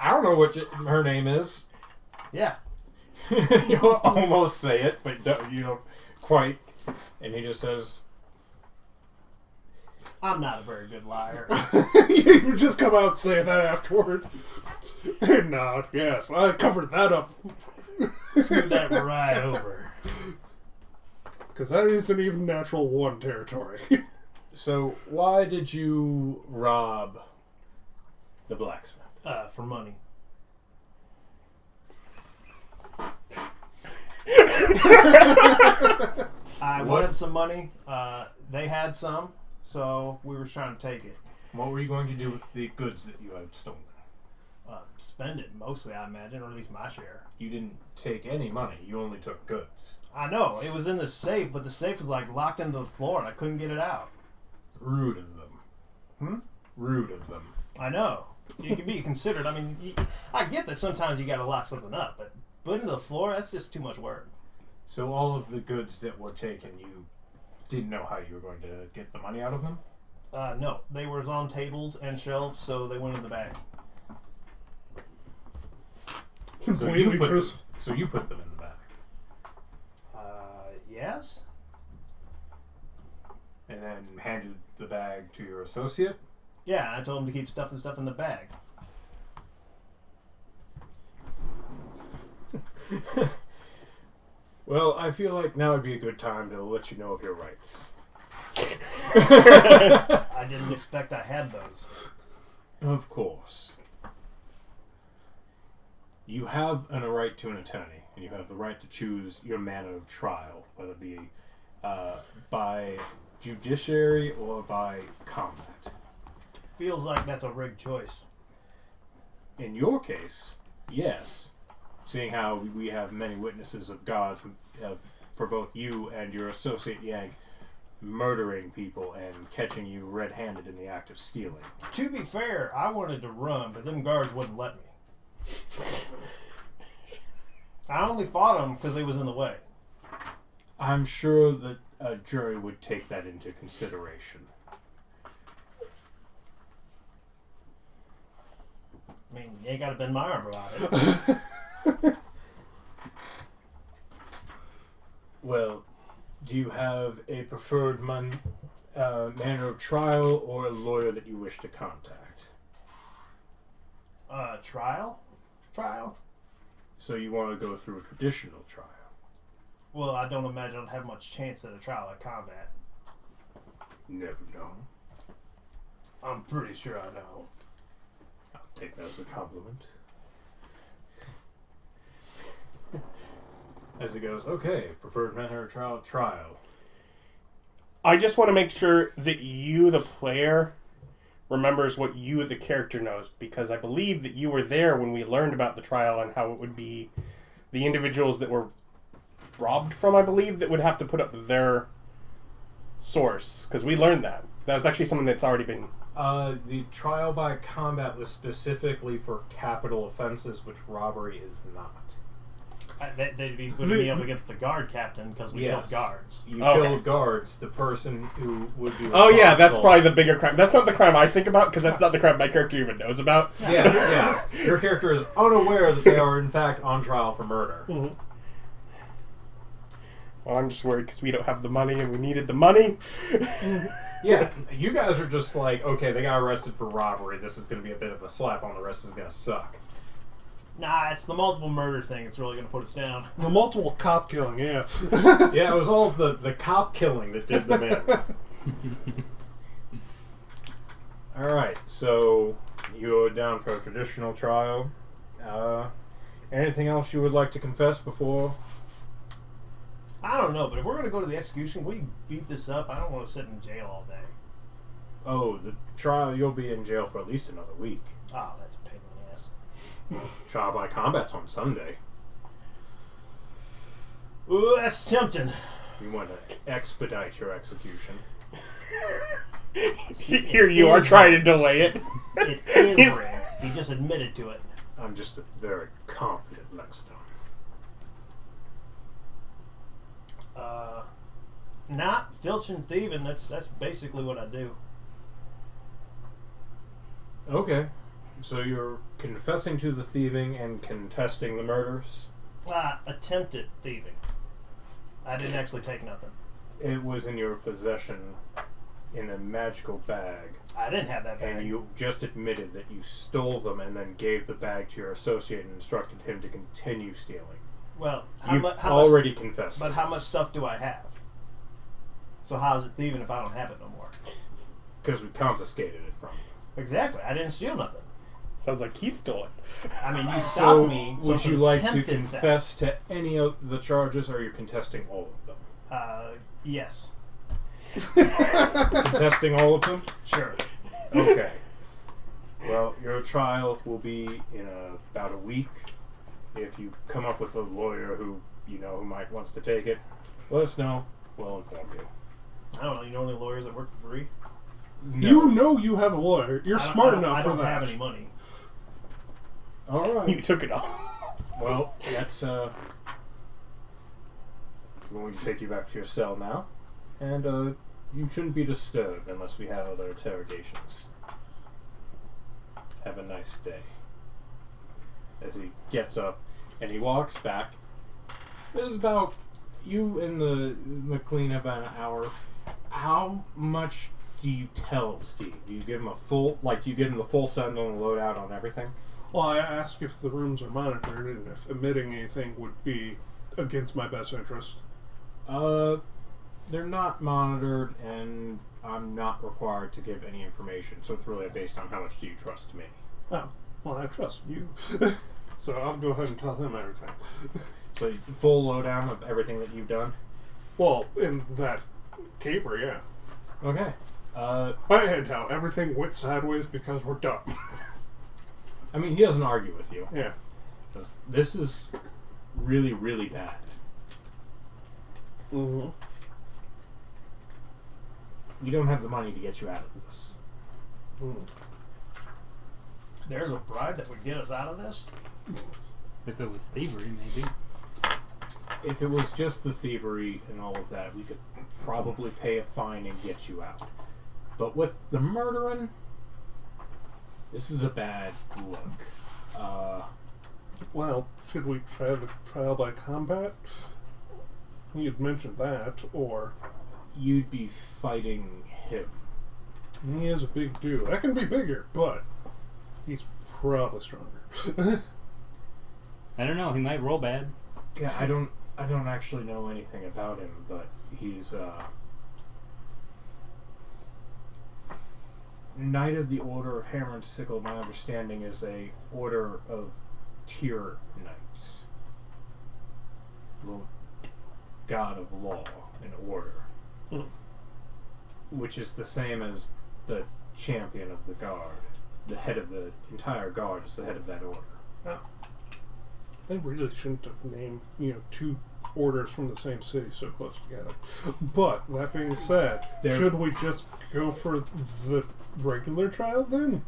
I don't know what her name is. Yeah. You almost say it, but you don't quite. And he just says, I'm not a very good liar. You would just come out and say that afterwards. No, yes, I covered that up. Smooth that right over. Because that isn't even natural 1 territory. so why did you rob the blacksmith? For money. I wanted some money. They had some, so we were trying to take it. What were you going to do with the goods that you had stolen? Spend it mostly, I imagine, or at least my share. You didn't take any money. You only took goods. I know. It was in the safe, but the safe was like locked into the floor and I couldn't get it out. Rude of them. Hmm? Rude of them. I know. You can be considered. I mean, I get that sometimes you gotta lock something up, but put into the floor, that's just too much work. So all of the goods that were taken, you didn't know how you were going to get the money out of them? No. They were on tables and shelves, so they went in the bag. Completely true. So you put them in the bag. Yes? And then handed the bag to your associate? Yeah, I told him to keep stuff in the bag. Well, I feel like now would be a good time to let you know of your rights. I didn't expect I had those. Of course. You have a right to an attorney, and you have the right to choose your manner of trial, whether it be by judiciary or by combat. Feels like that's a rigged choice. In your case, yes. Seeing how we have many witnesses of gods for both you and your associate Yank murdering people and catching you red-handed in the act of stealing. To be fair, I wanted to run, but them guards wouldn't let me. I only fought them because they was in the way. I'm sure that a jury would take that into consideration. I mean, you ain't got to bend my arm about it. Well, do you have a preferred manner of trial or a lawyer that you wish to contact? Trial? Trial? So you want to go through a traditional trial? Well, I don't imagine I'd have much chance at a trial at combat. Never know. I'm pretty sure I know. I'll take that as a compliment. As it goes, okay, preferred manner of trial. I just want to make sure that you, the player, remembers what you, the character, knows, because I believe that you were there when we learned about the trial and how it would be the individuals that were robbed from, I believe, that would have to put up their source, because we learned that. That's actually something that's already been... The trial by combat was specifically for capital offenses, which robbery is not. They'd be putting me up against the guard captain because we killed Yes. guards. You Okay. killed guards. The person who would be Oh yeah, that's responsible- probably the bigger crime. That's not the crime I think about, because that's not the crime my character even knows about. Yeah. Your character is unaware that they are in fact on trial for murder. Mm-hmm. Well, I'm just worried because we don't have the money and we needed the money. Yeah, you guys are just like, okay, they got arrested for robbery. This is going to be a bit of a slap on the wrist. This is going to suck. Nah, it's the multiple murder thing that's really going to put us down. The multiple cop killing, yeah. Yeah, it was all the cop killing that did them in. Alright, so you go down for a traditional trial. Anything else you would like to confess before? I don't know, but if we're going to go to the execution, we beat this up. I don't want to sit in jail all day. Oh, the trial, you'll be in jail for at least another week. Oh, that's a pain in the ass. Trial by combat's on Sunday. Ooh, that's tempting. You want to expedite your execution. Here you are trying to delay it. It is rigged. He just admitted to it. I'm just a very confident Lexington. Not filch and thieving. That's basically what I do. Okay. So you're confessing to the thieving and contesting the murders? Attempted thieving. I didn't actually take nothing. It was in your possession in a magical bag, I didn't have that bag. and you just admitted that you stole them and then gave the bag to your associate and instructed him to continue stealing. Well, You've already much, confessed. but how much this. stuff do I have? So how is it thieving if I don't have it no more? Because we confiscated it from you. Exactly. I didn't steal nothing. Sounds like he stole it. I mean, you stopped So, me. would from you like to attempted confess to any of the charges, or are you contesting all of them? theft. Yes. Contesting all of them? Sure. Okay. Well, your trial will be in about a week. If you come up with a lawyer who might wants to take it, let us know. We'll inform you. I don't know. You know any lawyers that work for free? No. You know you have a lawyer. You're smart enough I for don't that. have any money. All You right. took it all. Well, that's going to take you back to your cell now, and you shouldn't be disturbed unless we have other interrogations. Have a nice day. As he gets up and he walks back. There's about you and the McLean have about an hour. How much do you tell Steve? Do you give him the full send on the loadout on everything? Well, I ask if the rooms are monitored and if emitting anything would be against my best interest. They're not monitored, and I'm not required to give any information, so it's really based on how much do you trust me. Oh, well, I trust you. So I'll go ahead and tell him everything. So full lowdown of everything that you've done? Well, in that caper, yeah. Okay. And how everything went sideways because we're dumb. I mean, he doesn't argue with you. Yeah. This is really, really bad. Mm-hmm. We don't have the money to get you out of this. There's a bribe that would get us out of this? If it was thievery, maybe. If it was just the thievery and all of that, we could probably pay a fine and get you out. But with the murdering, this is a bad look. Well, should we try the trial by combat? You'd mentioned that, or You'd be fighting him. he is a big dude. I can be bigger, but he's probably stronger. I don't know. He might roll bad. Yeah, I don't actually know anything about him, but he's Knight of the Order of Hammer and Sickle. My understanding is a order of tier knights. The god of law and order. Which is the same as the champion of the guard. The head of the entire guard is the head of that order. Oh. They really shouldn't have named, two orders from the same city so close together. But, that being said, should we just go for the regular trial then?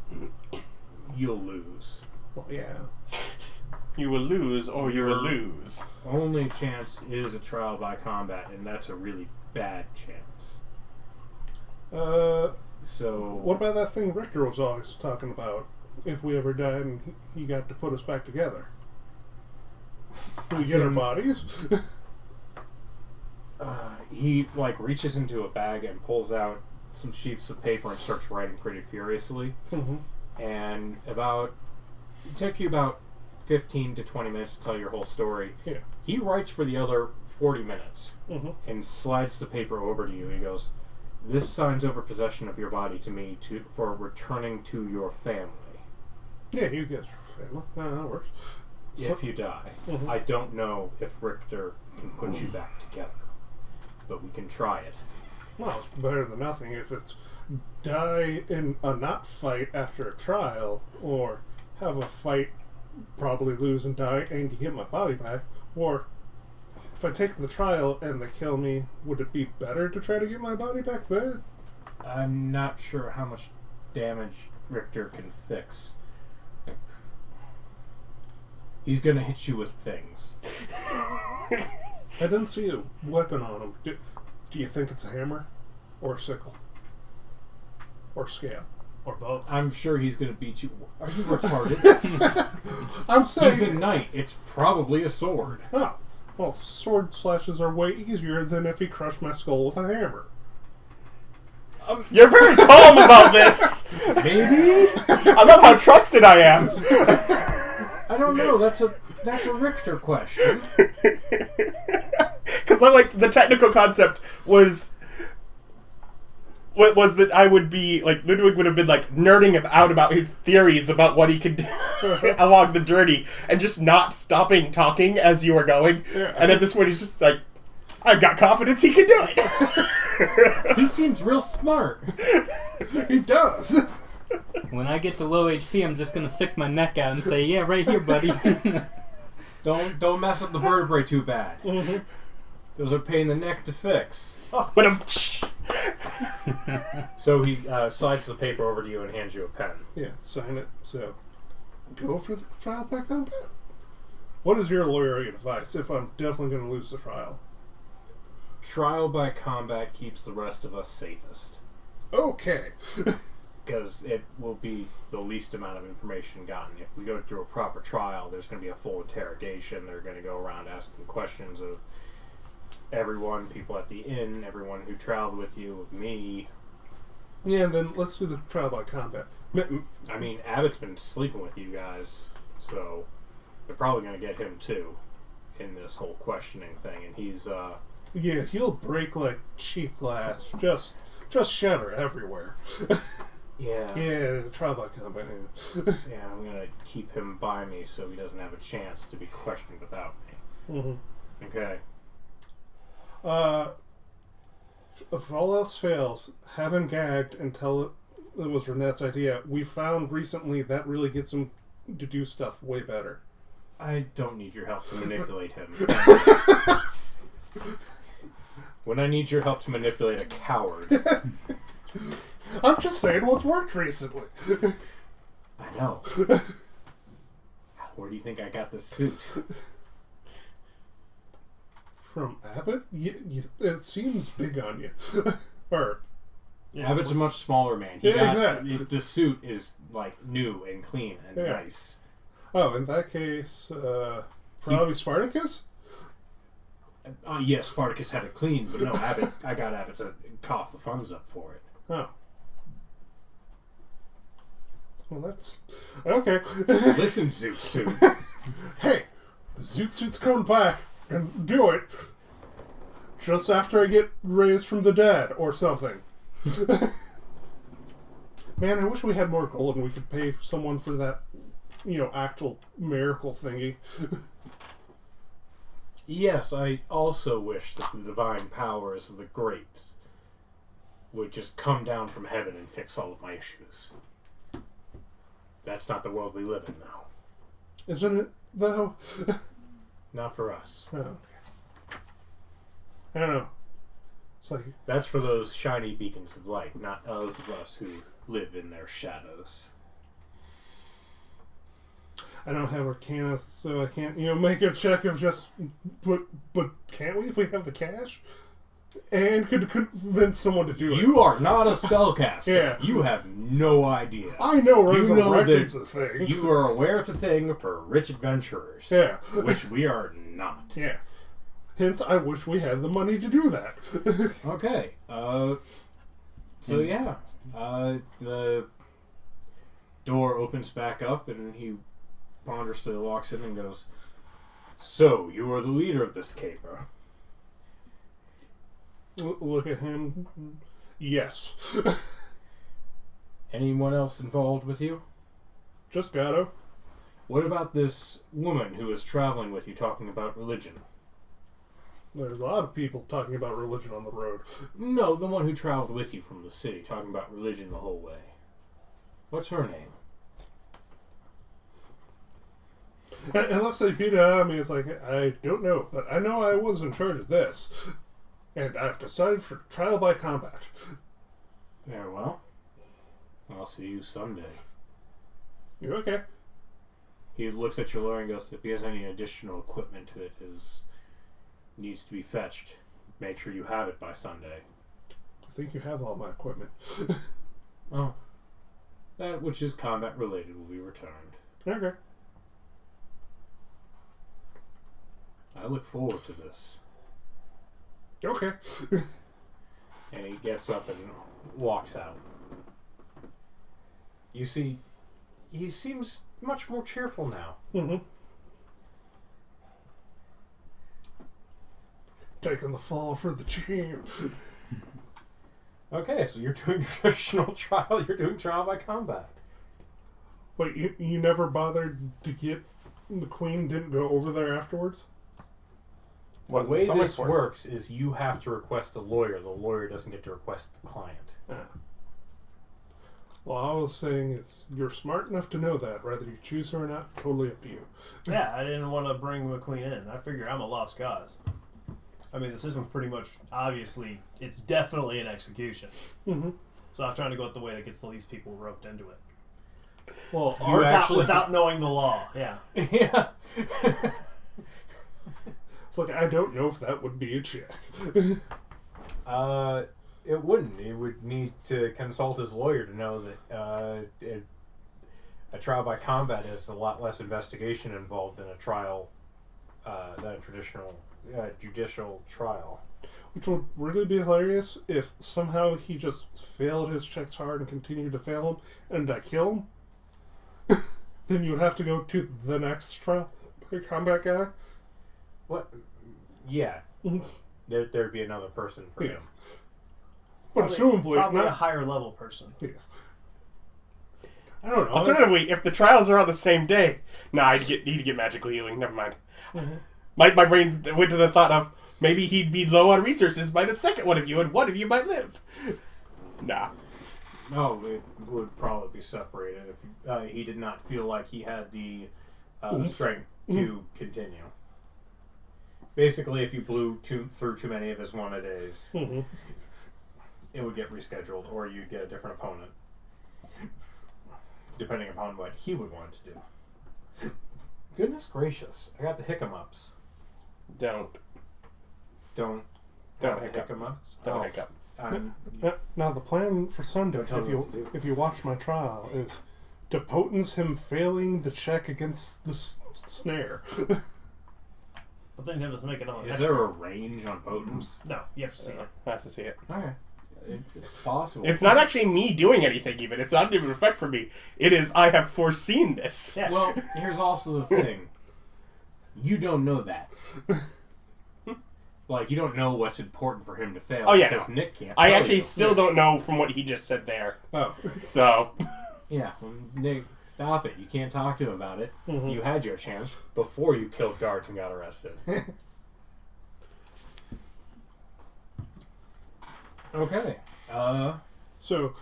You'll lose. Well, yeah. You will lose, or you will lose. Only chance is a trial by combat, and that's a really bad chance. So... What about that thing Richter was always talking about? If we ever died and he got to put us back together. Do we get our bodies? He, reaches into a bag and pulls out some sheets of paper and starts writing pretty furiously. Mm-hmm. And it took you about 15 to 20 minutes to tell your whole story. Yeah. He writes for the other 40 minutes Mm-hmm. and slides the paper over to you. He goes, "This signs over possession of your body to me for returning to your family. Yeah, you get your family. That works. If you die." Mhm. I don't know if Richter can put you back together, but we can try it. Well, it's better than nothing. If it's die in a not fight after a trial, or have a fight, probably lose and die, and get my body back, or if I take the trial and they kill me, would it be better to try to get my body back then? I'm not sure how much damage Richter can fix. He's gonna hit you with things. I didn't see a weapon on him. Do you think it's a hammer? Or a sickle? Or scale? Or both. I'm sure he's gonna beat you. Are you retarded? I'm saying... He's a knight. It's probably a sword. Oh. Well, sword slashes are way easier than if he crushed my skull with a hammer. You're very calm about this. Maybe? I love how trusted I am. I don't know. That's a Richter question. Because I'm the technical concept was that I would be Ludwig would have been nerding out about his theories about what he could do along the journey, and just not stopping talking as you were going. Yeah. And at this point, he's just I've got confidence he can do it. He seems real smart. He does. When I get to low HP, I'm just gonna stick my neck out and say, "Yeah, right here, buddy." Don't mess up the vertebrae too bad. Mm-hmm. Those are pain in the neck to fix. But I'm. So he slides the paper over to you and hands you a pen. Yeah, sign it. So, go for the trial by combat. What is your lawyering advice if I'm definitely going to lose the trial? Trial by combat keeps the rest of us safest. Okay. Because it will be the least amount of information gotten. If we go through a proper trial, there's going to be a full interrogation. They're going to go around asking questions of everyone, people at the inn, everyone who traveled with you, of me. Yeah, and then let's do the trial by combat. I mean, Abbott's been sleeping with you guys, so they're probably going to get him too in this whole questioning thing. And he's, Yeah, he'll break like cheap glass. Just shatter everywhere. yeah. Yeah, trial by combat. Yeah, I'm going to keep him by me so he doesn't have a chance to be questioned without me. Mm-hmm. Okay. If all else fails, have him gagged until it was Renette's idea. We found recently that really gets him to do stuff way better. I don't need your help to manipulate him. When I need your help to manipulate a coward. I'm just saying what's worked recently. I know. Where do you think I got this suit? From Abbott? It seems big on you. Or... Yeah, Abbott's a much smaller man. Exactly. The suit is like new and clean and nice. Oh, in that case, probably Spartacus? Yes, Spartacus had it clean, but no, Abbott. I got Abbott to cough the funds up for it. Oh. Well, that's... Okay. Listen, Zoot Suit. Hey, the Zoot Suit's coming back, and do it just after I get raised from the dead, or something. Man, I wish we had more gold and we could pay someone for that, actual miracle thingy. Yes, I also wish that the divine powers of the greats would just come down from heaven and fix all of my issues. That's not the world we live in now. Isn't it, though? Not for us. Oh, okay. I don't know. It's like... That's for those shiny beacons of light, not those of us who live in their shadows. I don't have Arcana, so I can't, make a check of just. But can't we if we have the cash? And could convince someone to do it. You are not a spellcaster. Yeah. You have no idea. I know You know resurrection's that a thing. You are aware it's a thing for rich adventurers. Yeah. Which we are not. Yeah. Hence, I wish we had the money to do that. Okay. So yeah. The door opens back up and he ponderously walks in and goes, "So, you are the leader of this caper." Look at him. Yes. Anyone else involved with you? Just Gato. What about this woman who is traveling with you talking about religion? There's a lot of people talking about religion on the road. No, the one who traveled with you from the city, talking about religion the whole way. What's her name? Unless they beat it out of me, it's like, I don't know. But I know I was in charge of this. And I've decided for trial by combat. Very well. I'll see you someday. You okay? He looks at your lawyer and goes, if he has any additional equipment that needs to be fetched, make sure you have it by Sunday. I think you have all my equipment. Oh. That which is combat related will be returned. Okay. I look forward to this. Okay. And he gets up and walks out. You see, he seems much more cheerful now. Mm-hmm. Taking the fall for the team. Okay, so you're doing traditional trial. You're doing trial by combat. Wait, you never bothered to get... The queen didn't go over there afterwards? The way this works is you have to request a lawyer. The lawyer doesn't get to request the client. Well, I was saying you're smart enough to know that. Whether you choose her or not, totally up to you. Yeah, I didn't want to bring McQueen in. I figure I'm a lost cause. I mean, the system's pretty much, obviously, it's definitely an execution. Mm-hmm. So I'm trying to go with the way that gets the least people roped into it. Well, Without knowing the law, yeah. Yeah. It's like, I don't know if that would be a check. It wouldn't. He would need to consult his lawyer to know that a trial by combat is a lot less investigation involved than a trial, than a traditional judicial trial. Which would really be hilarious if somehow he just failed his checks hard and continued to fail them, and I kill him. Then you would have to go to the next trial by combat guy. What? Yeah. There'd be another person for him. Yes. But assumably probably a not. higher level person. Yes. I don't know. Alternatively, if the trials are on the same day, I'd need to get magical healing. Never mind. Mm-hmm. My brain went to the thought of maybe he'd be low on resources by the second one of you, and one of you might live. Nah. No, it would probably be separated if he did not feel like he had the strength to continue. Basically, if you blew through too many of his one-a-days, it would get rescheduled, or you'd get a different opponent, depending upon what he would want to do. Goodness gracious, I got the hiccups. Don't hiccup. Hiccups? Don't hiccup. Now the plan for Sunday, Don't tell me what to do. if you watch my trial, is to potence him failing the check against the snare. But then you have to make it on. Is there a range on potence? No, you have to see it. I have to see it. Okay. It's possible. It's not actually me doing anything, even. It's not even an effect for me. It is, I have foreseen this. Yeah. Well, here's also the thing. You don't know that. Like, you don't know what's important for him to fail. Oh, yeah, Because no. Nick can't. I tell actually you. still don't know from what he just said there. Oh. So, Yeah, well, Nick, stop it. You can't talk to him about it. Mhm. You had your chance before you killed guards and got arrested. Okay. So,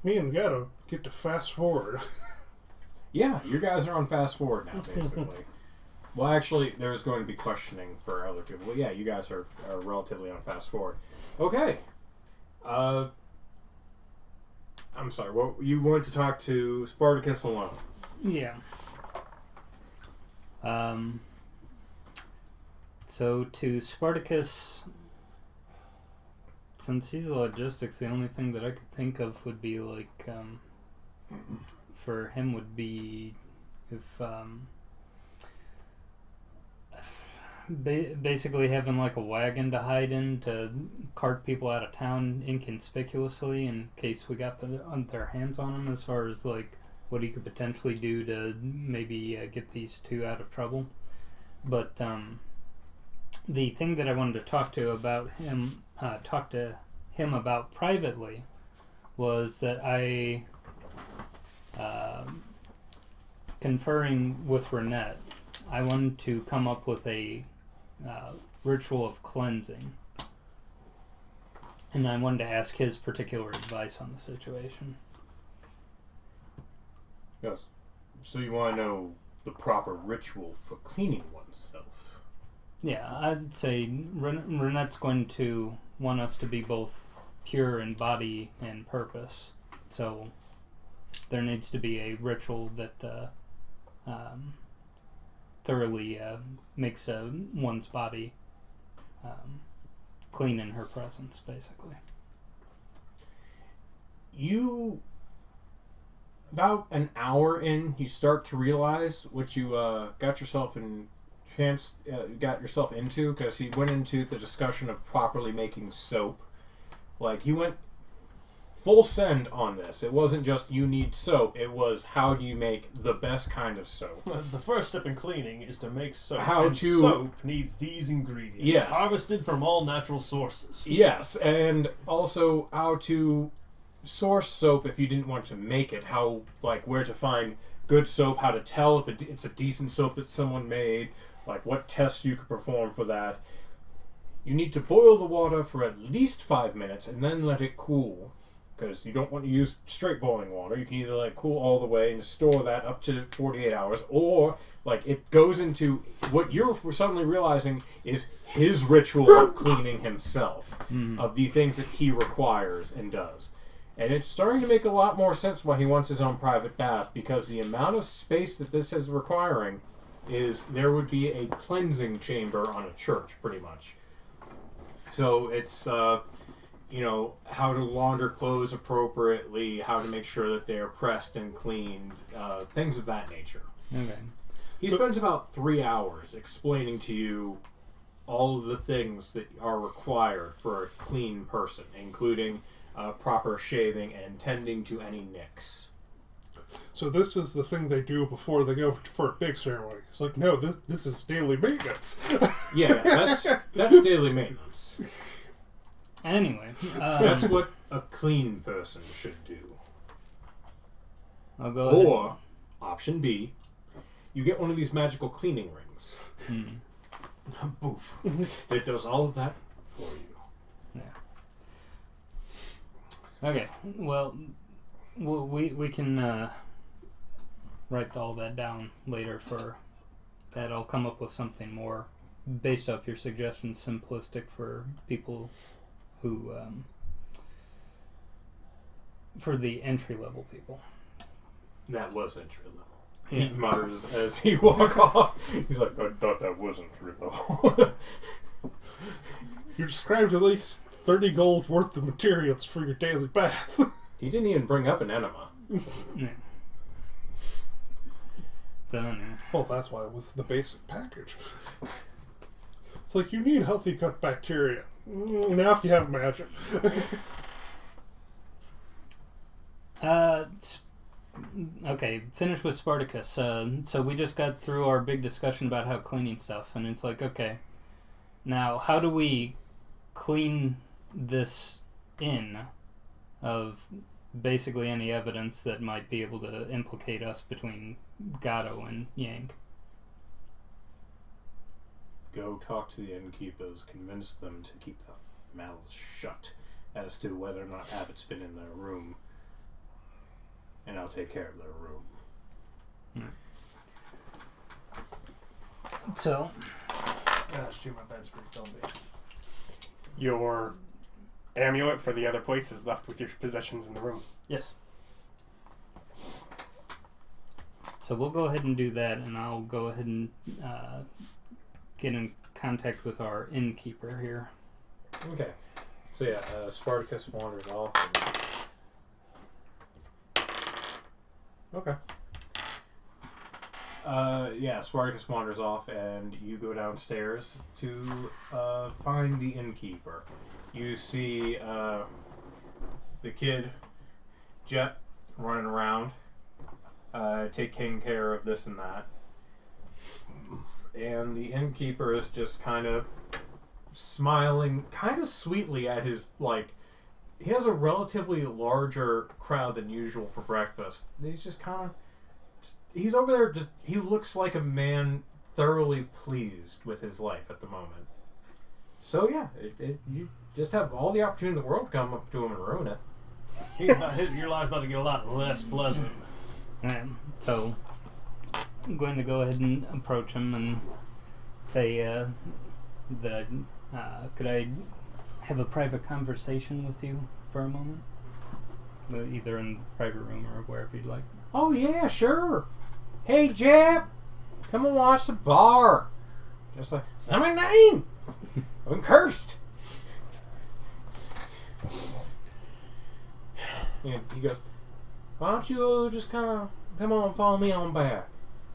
me and Gato get to fast forward. Yeah, you guys are on fast forward now, basically. Well, actually, there's going to be questioning for other people. But yeah, you guys are relatively on fast forward. Okay. I'm sorry. What you wanted to talk to Spartacus alone? Yeah. So to Spartacus, since he's the logistics, the only thing that I could think of would be like, for him would be if basically having like a wagon to hide in to cart people out of town inconspicuously in case we got their hands on him, as far as like what he could potentially do to maybe get these two out of trouble. But the thing that I wanted to talk to him about privately was that I, conferring with Renette, I wanted to come up with a ritual of cleansing, and I wanted to ask his particular advice on the situation. Yes. So you want to know the proper ritual for cleaning oneself? Yeah, I'd say Renette's going to want us to be both pure in body and purpose. So there needs to be a ritual that thoroughly makes one's body clean in her presence, basically. You, about an hour in, you start to realize what you got yourself into, because he went into the discussion of properly making soap. Like, he went full send on this. It wasn't just you need soap, it was how do you make the best kind of soap. The first step in cleaning is to make soap. Soap needs these ingredients. Yes. Harvested from all natural sources. Yes, and also how to source soap if you didn't want to make it. How, like, where to find good soap, how to tell if it's a decent soap that someone made, like what tests you could perform for that. You need to boil the water for at least 5 minutes and then let it cool, because you don't want to use straight boiling water. You can either let it cool all the way and store that up to 48 hours, or like it goes into what you're suddenly realizing is his ritual of cleaning himself, of the things that he requires and does. And it's starting to make a lot more sense why he wants his own private bath, because the amount of space that this is requiring is there would be a cleansing chamber on a church, pretty much. So it's, how to launder clothes appropriately, how to make sure that they're pressed and cleaned, things of that nature. Okay. He spends about 3 hours explaining to you all of the things that are required for a clean person, including proper shaving and tending to any nicks. So this is the thing they do before they go for a big ceremony. It's like, no, this is daily maintenance. Yeah, that's daily maintenance. Anyway, That's what a clean person should do. I'll go ahead. Or, option B, you get one of these magical cleaning rings. Boof. It does all of that for you. Yeah. Okay. Well, we can write all that down later for that. I'll come up with something more based off your suggestions, simplistic for people who, for the entry-level people. That was entry level. He mutters as he walks off. He's like, I thought that was entry level. You described at least 30 gold worth of materials for your daily bath. He didn't even bring up an enema. Yeah. Done. Well, that's why it was the basic package. It's like, you need healthy gut bacteria. Now if you have magic. Okay, finish with Spartacus. So we just got through our big discussion about how cleaning stuff, and it's like, okay, now how do we clean this in of basically any evidence that might be able to implicate us between Gato and Jhank? Go talk to the innkeepers, convince them to keep their mouths shut as to whether or not Abbott's been in their room, and I'll take care of their room. So, Gosh, dude, my bed's pretty filthy. Your amulet for the other place is left with your possessions in the room. Yes. So we'll go ahead and do that, and I'll go ahead and get in contact with our innkeeper here. Okay. So yeah, Spartacus wanders off. Okay. Yeah, Spartacus wanders off, and you go downstairs to find the innkeeper. You see the kid, Jet, running around, taking care of this and that. And the innkeeper is just kind of smiling kind of sweetly at his, like, he has a relatively larger crowd than usual for breakfast. He's just kind of, he's over there just, he looks like a man thoroughly pleased with his life at the moment. So yeah, you just have all the opportunity in the world to come up to him and ruin it. Your life's about to get a lot less pleasant. So I'm going to go ahead and approach him and say that could I have a private conversation with you for a moment? Either in the private room or wherever you'd like. Oh yeah, sure. Hey Jap, come and watch the bar. Just like, say my name. I'm cursed. And he goes, why don't you just kind of come on, follow me on back.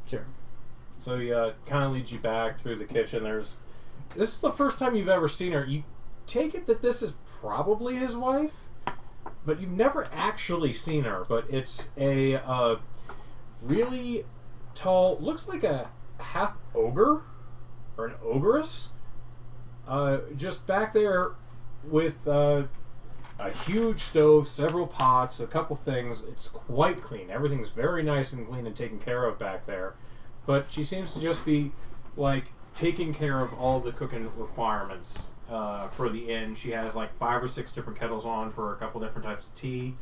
Sure. So he kind of leads you back through the kitchen. This is the first time you've ever seen her. You take it that this is probably his wife, but you've never actually seen her. But it's a really tall, looks like a half ogre or an ogress, just back there with a huge stove, several pots, a couple things. It's quite clean. Everything's very nice and clean and taken care of back there. But she seems to just be, like, taking care of all the cooking requirements for the inn. She has, like, 5 or 6 different kettles on for a couple different types of tea,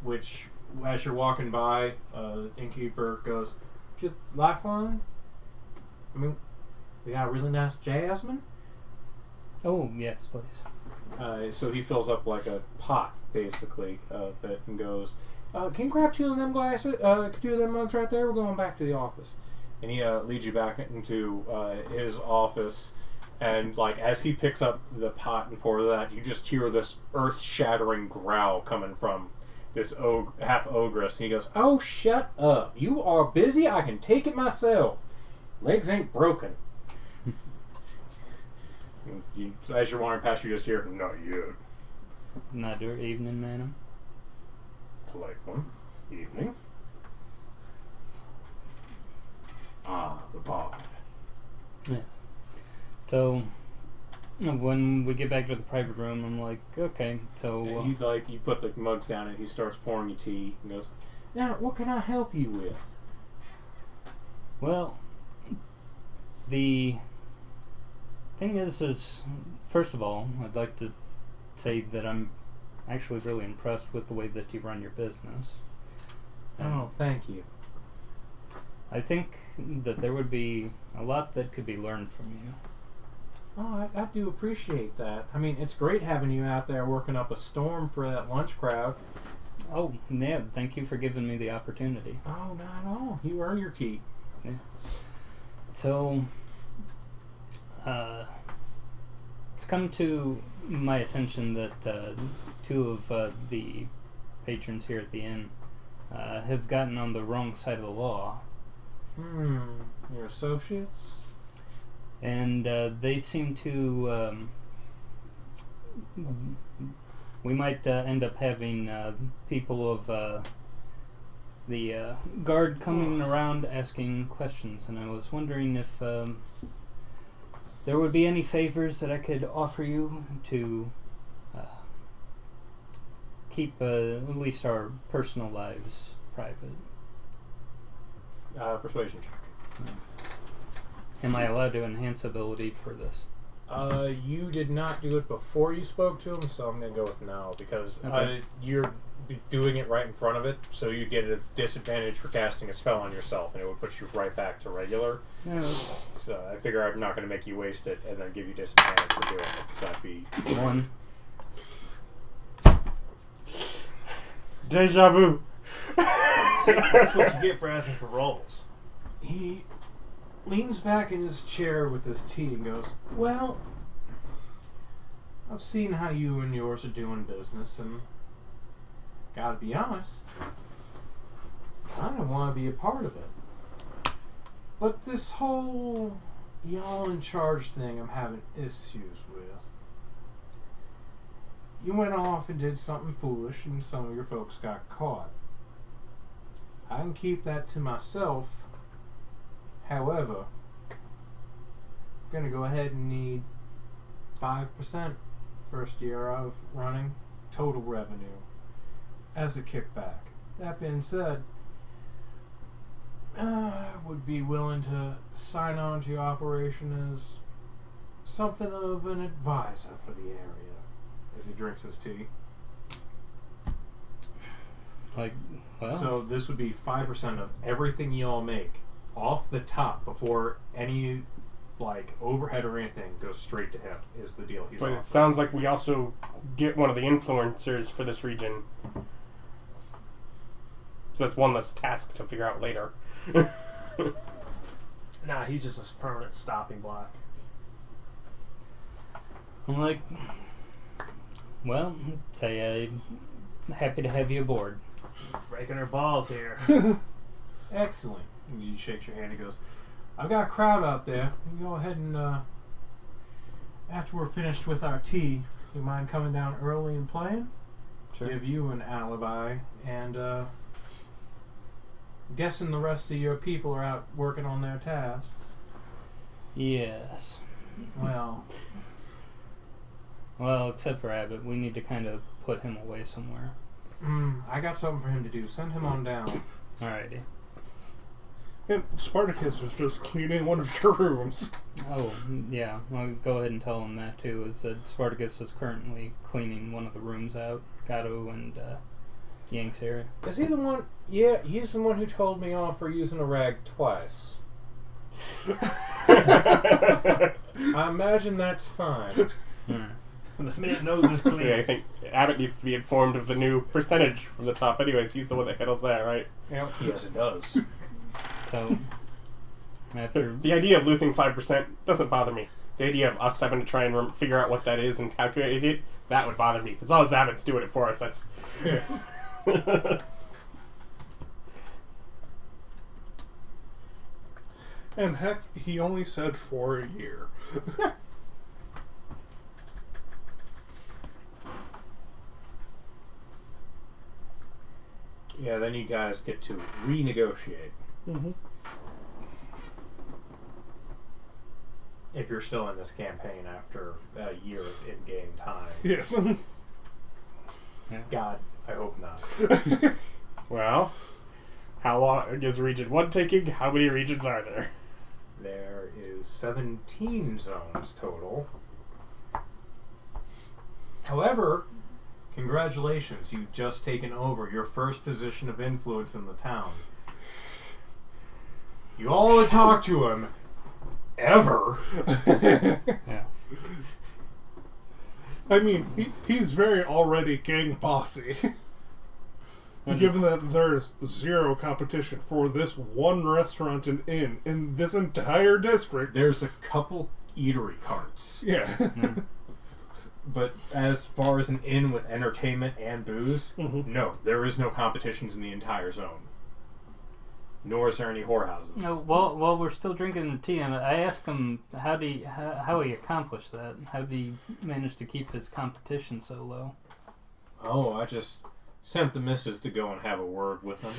which, as you're walking by, the innkeeper goes, would you like one? I mean, we got a really nice jasmine. Oh, yes, please. So he fills up like a pot, basically, of it, and goes, can you grab 2 of them glasses? 2 of them mugs right there? We're going back to the office. And he leads you back into his office, and like as he picks up the pot and pours that, you just hear this earth-shattering growl coming from this half ogress, and he goes, "Oh, shut up! You are busy. I can take it myself. Legs ain't broken." As you're wandering past, you just hear, "Not yet." Not your evening, madam. Polite one. Evening. Ah, the bard. Yeah. So when we get back to the private room, I'm like, okay, so And he's like, you put the mugs down and he starts pouring you tea and goes, "Now, what can I help you with?" well, the thing is first of all, I'd like to say that I'm actually really impressed with the way that you run your business. Oh, thank you. I think that there would be a lot that could be learned from you. Oh, I do appreciate that. I mean, it's great having you out there working up a storm for that lunch crowd. Oh, yeah, thank you for giving me the opportunity. Oh, not at all. You earn your keep. Yeah. So, it's come to my attention that 2 of the patrons here at the inn have gotten on the wrong side of the law. Your associates? And they seem to... we might end up having people of the guard coming around asking questions, and I was wondering if there would be any favors that I could offer you to keep at least our personal lives private. Persuasion check. Am I allowed to enhance ability for this? You did not do it before you spoke to him, so I'm going to go with no, because Okay. You're doing it right in front of it, so you get a disadvantage for casting a spell on yourself, and it would put you right back to regular. No. So I figure I'm not going to make you waste it and then give you disadvantage for doing it, because that'd be... 1. Deja vu. See, that's what you get for asking for rolls. He leans back in his chair with his tea and goes, well, I've seen how you and yours are doing business, and gotta be honest, kind of want to be a part of it. But this whole y'all in charge thing I'm having issues with. You went off and did something foolish, and some of your folks got caught. I can keep that to myself. However, I'm going to go ahead and need 5% first year of running total revenue as a kickback. That being said, I would be willing to sign on to your operation as something of an advisor for the area. As he drinks his tea. Like, well, So this would be 5% of everything y'all make off the top before any like overhead or anything goes straight to him is the deal he's But offering. it sounds like we also get one of the influencers for this region. So that's one less task to figure out later. Nah, he's just a permanent stopping block. I'm like, well, say I'm happy to have you aboard. Breaking her balls here. Excellent. And he shakes your hand. He goes, I've got a crowd out there. You go ahead and after we're finished with our tea, you mind coming down early and playing? Sure. Give you an alibi, and I'm guessing the rest of your people are out working on their tasks. Yes. Well, Well, except for Abbott, we need to kind of put him away somewhere. I got something for him to do. Send him on down. Alrighty. And Spartacus was just cleaning one of your rooms. Oh, yeah. I'll go ahead and tell him that too. Is that Spartacus is currently cleaning one of the rooms out, Gato and Jhank's area. Is he the one? Yeah, he's the one who told me off for using a rag twice. I imagine that's fine. The man knows is clean. Actually, I think Abbott needs to be informed of the new percentage from the top. Anyways, he's the one that handles that, right? Yep. Yes, it does. So, after... The idea of losing 5% doesn't bother me. The idea of us having to try and figure out what that is and calculate it, that would bother me. As long as Abbott's doing it for us, that's... And heck, he only said for a year. Yeah, then you guys get to renegotiate. Mm-hmm. If you're still in this campaign after a year of in-game time. Yes. God, I hope not. Well, how long is Region 1 taking? How many regions are there? There is 17 zones total. However, congratulations, you've just taken over your first position of influence in the town. You all talk to him ever. Yeah. I mean, he's very already gang bossy. Given that there's zero competition for this one restaurant and inn in this entire district. There's a couple eatery carts. Yeah. But as far as an inn with entertainment and booze, no, there is no competitions in the entire zone. Nor is there any whorehouses. No, while we're still drinking the tea, I asked him how he accomplished that. How did he manage to keep his competition so low? Oh, I just sent the missus to go and have a word with him.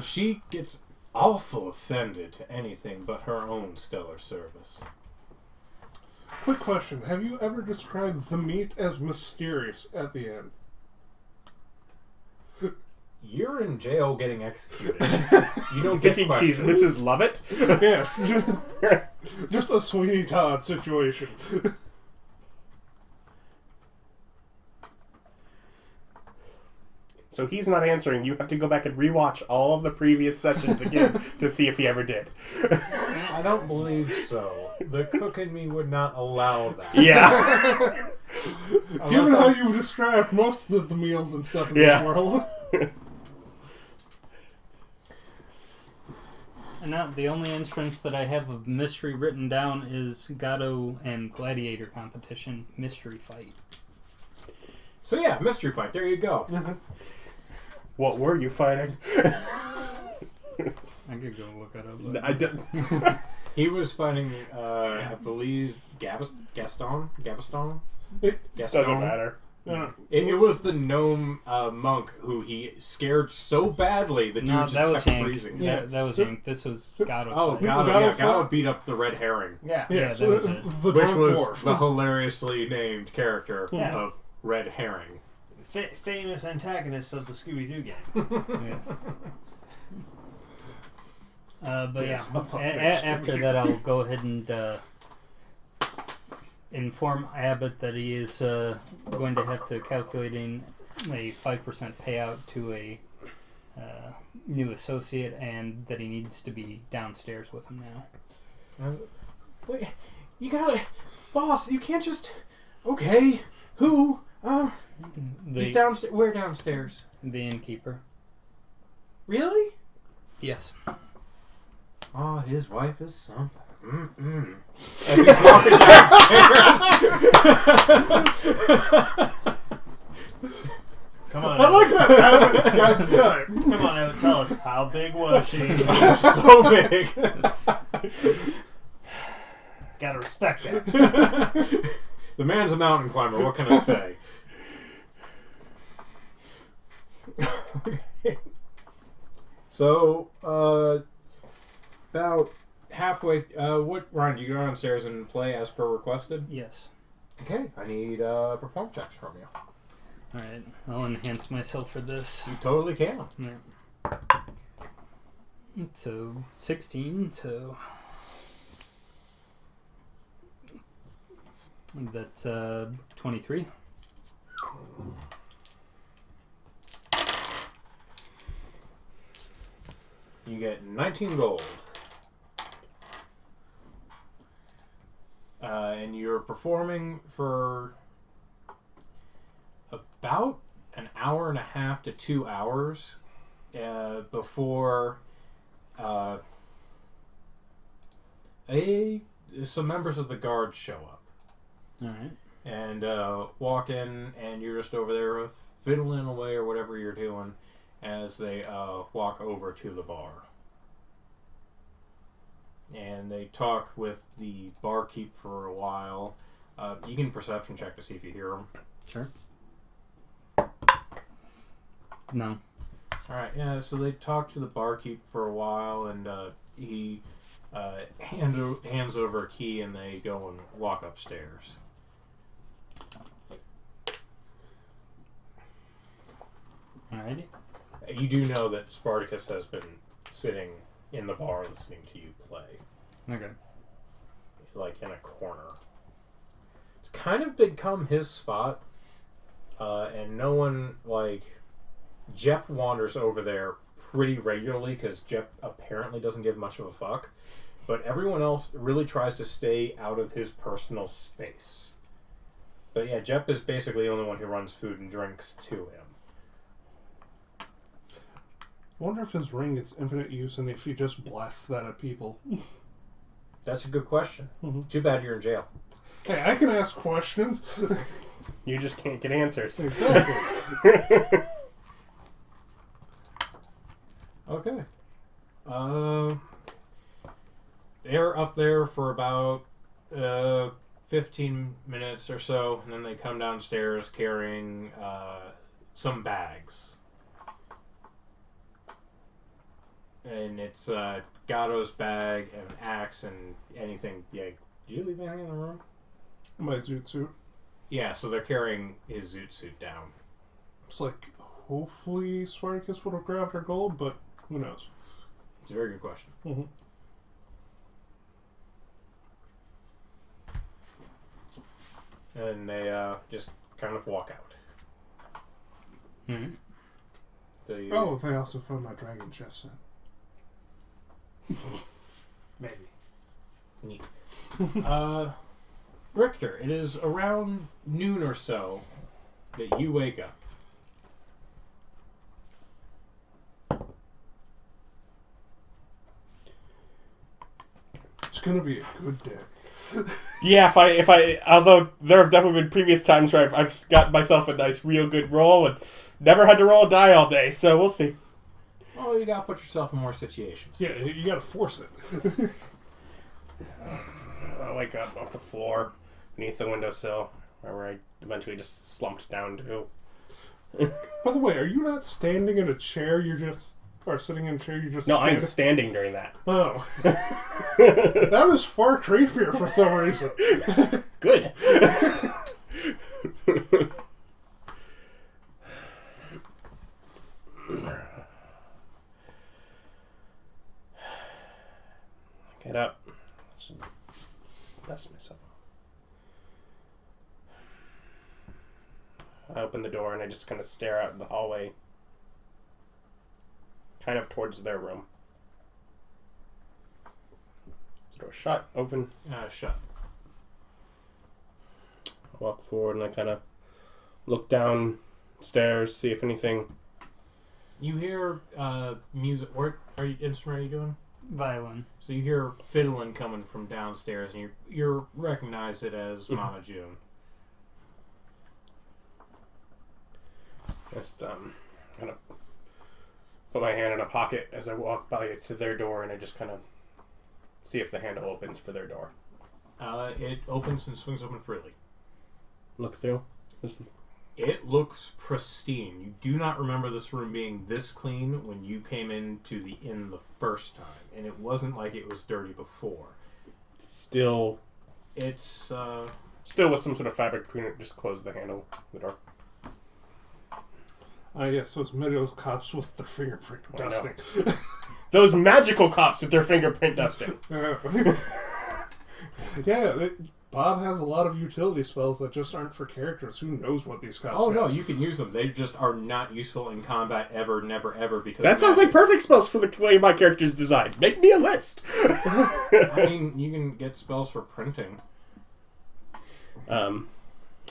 She gets awful offended to anything but her own stellar service. Quick question. Have you ever described the meat as mysterious at the end? You're in jail getting executed. You don't get Thinking she's questions. Mrs. Lovett? Yes. Just a Sweeney Todd situation. So he's not answering. You have to go back and rewatch all of the previous sessions again to see if he ever did. I don't believe so. The cook in me would not allow that. Yeah. Given how you've described most of the meals and stuff in this world. And now the only entrance that I have of mystery written down is Gato and Gladiator competition mystery fight. So yeah, mystery fight. There you go. What were you fighting? I could go look it up. I didn't. He was fighting, I believe, Gaston. Doesn't matter. It was the gnome monk who he scared so badly that No, dude that was just kept Jhank. freezing. That was Jhank. This was Gato's Oh, fight. Gato beat up the red herring. Yeah. Yeah, so that was it. the Which drunk was dwarf. the hilariously named character Yeah. of Red Herring. Famous antagonist of the Scooby-Doo gang. Yes. But Yes, yeah, after that I'll go ahead and inform Abbott that he is going to have to calculate in a 5% payout to a new associate, and that he needs to be downstairs with him now. Wait, you gotta... Boss, you can't just... Okay, who? He's downstairs. Where downstairs? The innkeeper. Really? Yes. Oh, his wife is something. Mm-mm. As he's walking downstairs. Come on, I like that. Abbott, guys, time. Come on, Abbott, tell us, how big was she? So big. Gotta respect that. The man's a mountain climber. What can I say? So, about halfway. Ryan, do you go downstairs and play as per requested? Yes. Okay, I need perform checks from you. Alright, I'll enhance myself for this. You totally can. Yeah. So, 16, so... That's 23. You get 19 gold. And you're performing for about an hour and a half to 2 hours before some members of the guard show up. Alright. And walk in, and you're just over there fiddling away or whatever you're doing as they walk over to the bar. And they talk with the barkeep for a while. You can perception check to see if you hear them. Sure. No. Alright, yeah, so they talk to the barkeep for a while, and he hands over a key, and they go and walk upstairs. Alrighty. You do know that Spartacus has been sitting in the bar listening to you play. Okay. Like in a corner. It's kind of become his spot. And no one, like... Jep wanders over there pretty regularly because Jep apparently doesn't give much of a fuck. But everyone else really tries to stay out of his personal space. But yeah, Jep is basically the only one who runs food and drinks to him. I wonder if his ring is infinite use and if he just blasts that at people. That's a good question. Mm-hmm. Too bad you're in jail. Hey, I can ask questions. You just can't get answers. Exactly. Okay. They're up there for about 15 minutes or so, and then they come downstairs carrying some bags. And it's Gato's bag and an axe and anything. Yeah, did you leave anything in the room? My zoot suit. Yeah, so they're carrying his zoot suit down. It's like, hopefully Spartacus would have grabbed our gold, but who knows? It's a very good question. Mm-hmm. And they just kind of walk out. Mm-hmm. They, Oh, they also found my dragon chest set. Maybe. Neat. Richter, it is around noon or so that you wake up. It's gonna be a good day. Yeah, if I, although there have definitely been previous times where I've got myself a nice, real good roll and never had to roll a die all day, so we'll see. Well, you gotta put yourself in more situations. Yeah, you gotta force it. I wake up off the floor beneath the windowsill, where I eventually just slumped down to. By the way, are you not standing in a chair? Or sitting in a chair? You're just No, standing? I'm standing during that. Oh. That is far creepier for some reason. Good. Get up. Dust myself. I open the door and I just kind of stare out in the hallway, kind of towards their room. The door shut, open. Shut. I walk forward and I kind of look downstairs, see if anything. You hear music. What instrument are you doing? Violin. So you hear fiddling coming from downstairs, and you recognize it as Mama June. Just kind of put my hand in a pocket as I walk by to their door, and I just kind of see if the handle opens for their door. It opens and swings open freely. Look through. It looks pristine. You do not remember this room being this clean when you came into the inn the first time, and it wasn't like it was dirty before. Still It's still with some sort of fabric between it. Just close the handle of the door. Yes, those medical cops with their fingerprint dusting. Those magical cops with their fingerprint dusting. Yeah, Bob has a lot of utility spells that just aren't for characters. Who knows what these cops Oh have? no, you can use them. They just are not useful in combat ever, never, ever. Because That sounds like perfect spells for the way my character's designed. Make me a list. I mean, you can get spells for printing.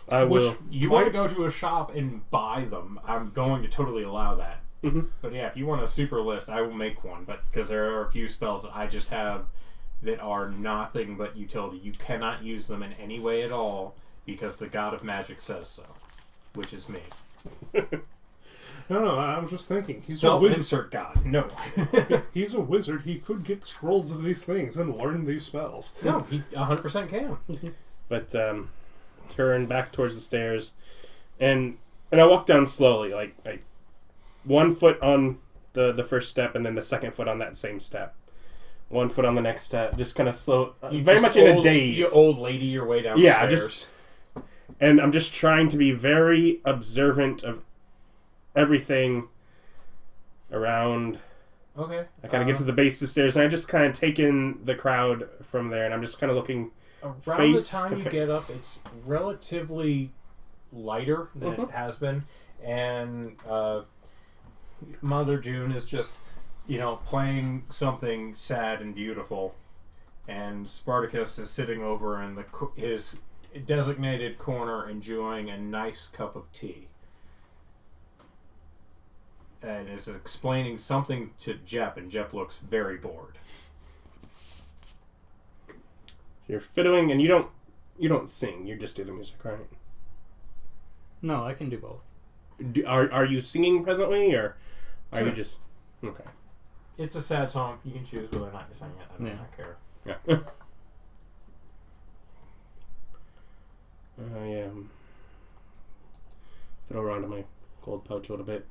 I will. You want to go to a shop and buy them? I'm going to totally allow that. Mhm. But yeah, if you want a super list, I will make one. But because there are a few spells that I just have that are nothing but utility, you cannot use them in any way at all because the God of Magic says so, which is me. No, I'm just thinking. He's a wizard. Self-insert God. No. He's a wizard. He could get scrolls of these things and learn these spells. No, he 100% can. But turn back towards the stairs, and I walk down slowly, like 1 foot on the first step, and then the second foot on that same step. 1 foot on the next step, just kind of slow, very much in a daze. You old lady your way down Yeah, the stairs. And I'm just trying to be very observant of everything around. Okay. I kind of get to the base of the stairs, and I just kind of take in the crowd from there, and I'm just kind of looking. Around the face time to you face. get up, it's relatively lighter than Mm-hmm. it has been, and Mother June is just, playing something sad and beautiful, and Spartacus is sitting over in his designated corner enjoying a nice cup of tea, and is explaining something to Jep, and Jep looks very bored. You're fiddling, and you don't sing. You just do the music, right? No, I can do both. Are you singing presently, or are Sure. you just okay? It's a sad song. You can choose whether or not you're singing it. I do not care. Yeah. I fiddle around in my gold pouch a little bit,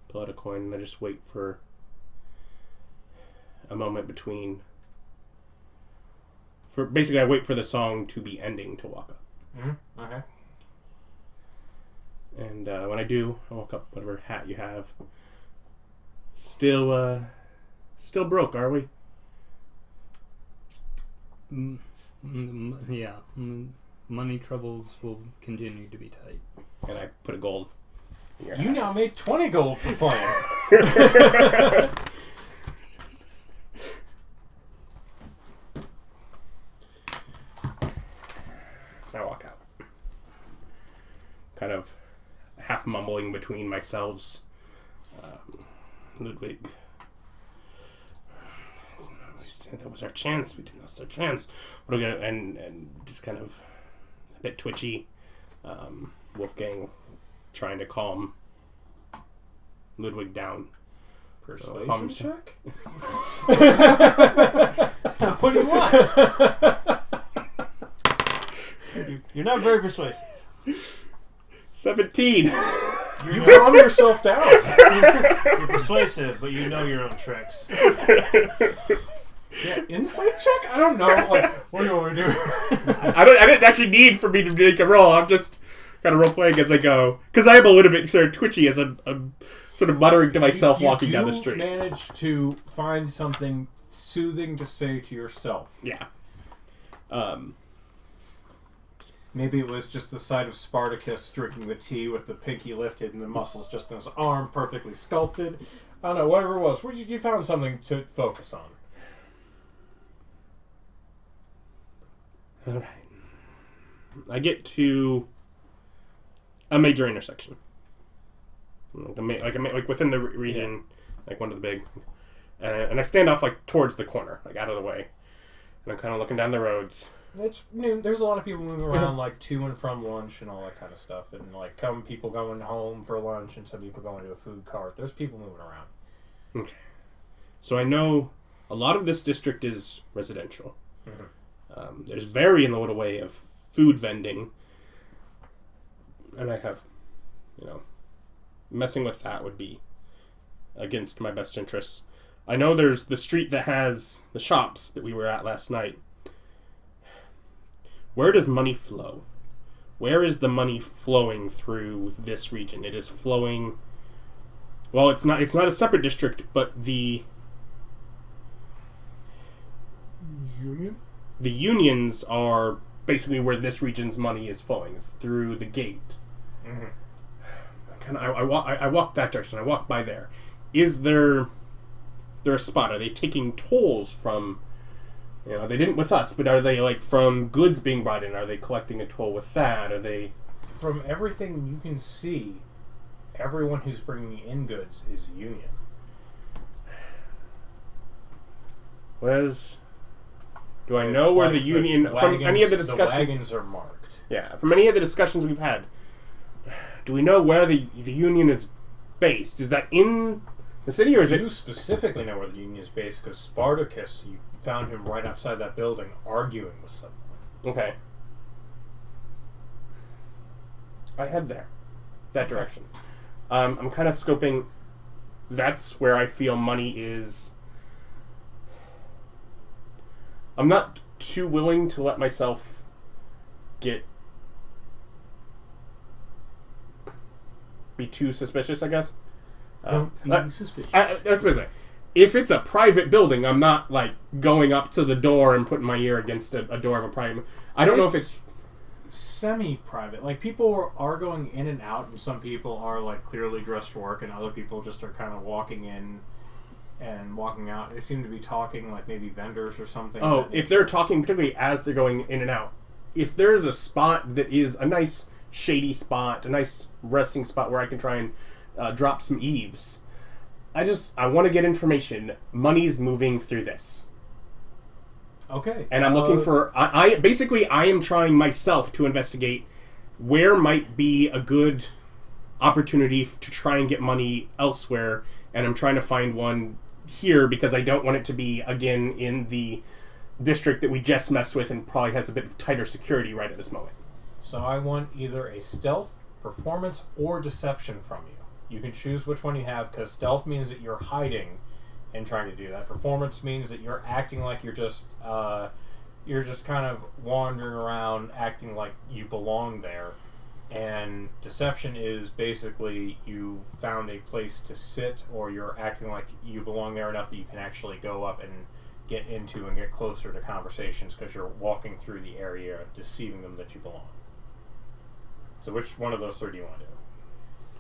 pull out a coin, and I just wait for a moment between. Basically, I wait for the song to be ending to walk up. Mm-hmm. Okay. And when I do, I walk up, whatever hat you have. Still broke, are we? Yeah. Money troubles will continue to be tight. And I put a gold in your You hat. now made 20 gold for playing. half mumbling between myself, Ludwig. That was our chance. We didn't lose our chance. What are we gonna, and just kind of a bit twitchy. Wolfgang trying to calm Ludwig down. Persuasion check? What do you want? You're not very persuasive. 17. You calm yourself down. You're persuasive, but you know your own tricks. Yeah, insight check? I don't know. Like, what do you want to do? I didn't actually need for me to make a roll. I'm just kind of role playing as I go, because I am a little bit sort of twitchy as I'm sort of muttering to myself walking down the street. You manage to find something soothing to say to yourself. Yeah. Maybe it was just the sight of Spartacus drinking the tea with the pinky lifted and the muscles just in his arm perfectly sculpted. I don't know, whatever it was. You found something to focus on. All right. I get to a major intersection, like within the region, like one of the big, and I stand off like towards the corner, like out of the way, and I'm kind of looking down the roads. It's noon. There's a lot of people moving around, like to and from lunch and all that kind of stuff, and like people going home for lunch, and some people going to a food cart. There's people moving around. Okay, so I know a lot of this district is residential. Mm-hmm. There's very little way of food vending, and I have, messing with that would be against my best interests. I know there's the street that has the shops that we were at last night. Where does money flow? Where is the money flowing through this region? It is flowing. Well, it's not a separate district, but the Union? The unions are basically where this region's money is flowing. It's through the gate. Mm-hmm. I walk that direction. I walk by there. Is there a spot? Are they taking tolls from? They didn't with us, but are they like from goods being brought in? Are they collecting a toll with that? Are they? From everything you can see, everyone who's bringing in goods is union. Do I know where the union... from any of the discussions... The wagons are marked. Yeah, from any of the discussions we've had, do we know where the union is based? Is that in the city, or is it... You specifically know where the union is based, because Spartacus, you found him right outside that building, arguing with someone. Okay. I head there. That direction. I'm kind of scoping... That's where I feel money is... I'm not too willing to let myself be too suspicious, I guess. Don't be suspicious. That's what I'm saying. If it's a private building, I'm not like going up to the door and putting my ear against a door of a private. I don't know if it's semi-private. Like, people are going in and out, and some people are like clearly dressed for work, and other people just are kind of walking in and walking out. They seem to be talking, like maybe vendors or something. Oh, if they're talking particularly as they're going in and out. If there's a spot that is a nice shady spot, a nice resting spot where I can try and drop some eaves, I want to get information. Money's moving through this. Okay. And I'm looking for... I am trying myself to investigate where might be a good opportunity to try and get money elsewhere, and I'm trying to find one here because I don't want it to be, again, in the district that we just messed with and probably has a bit of tighter security right at this moment. So I want either a stealth, performance, or deception from you. You can choose which one you have, because stealth means that you're hiding and trying to do that. Performance means that you're acting like you're just kind of wandering around, acting like you belong there. And deception is basically you found a place to sit, or you're acting like you belong there enough that you can actually go up and get into and get closer to conversations because you're walking through the area, deceiving them that you belong. So which one of those three do you want to do?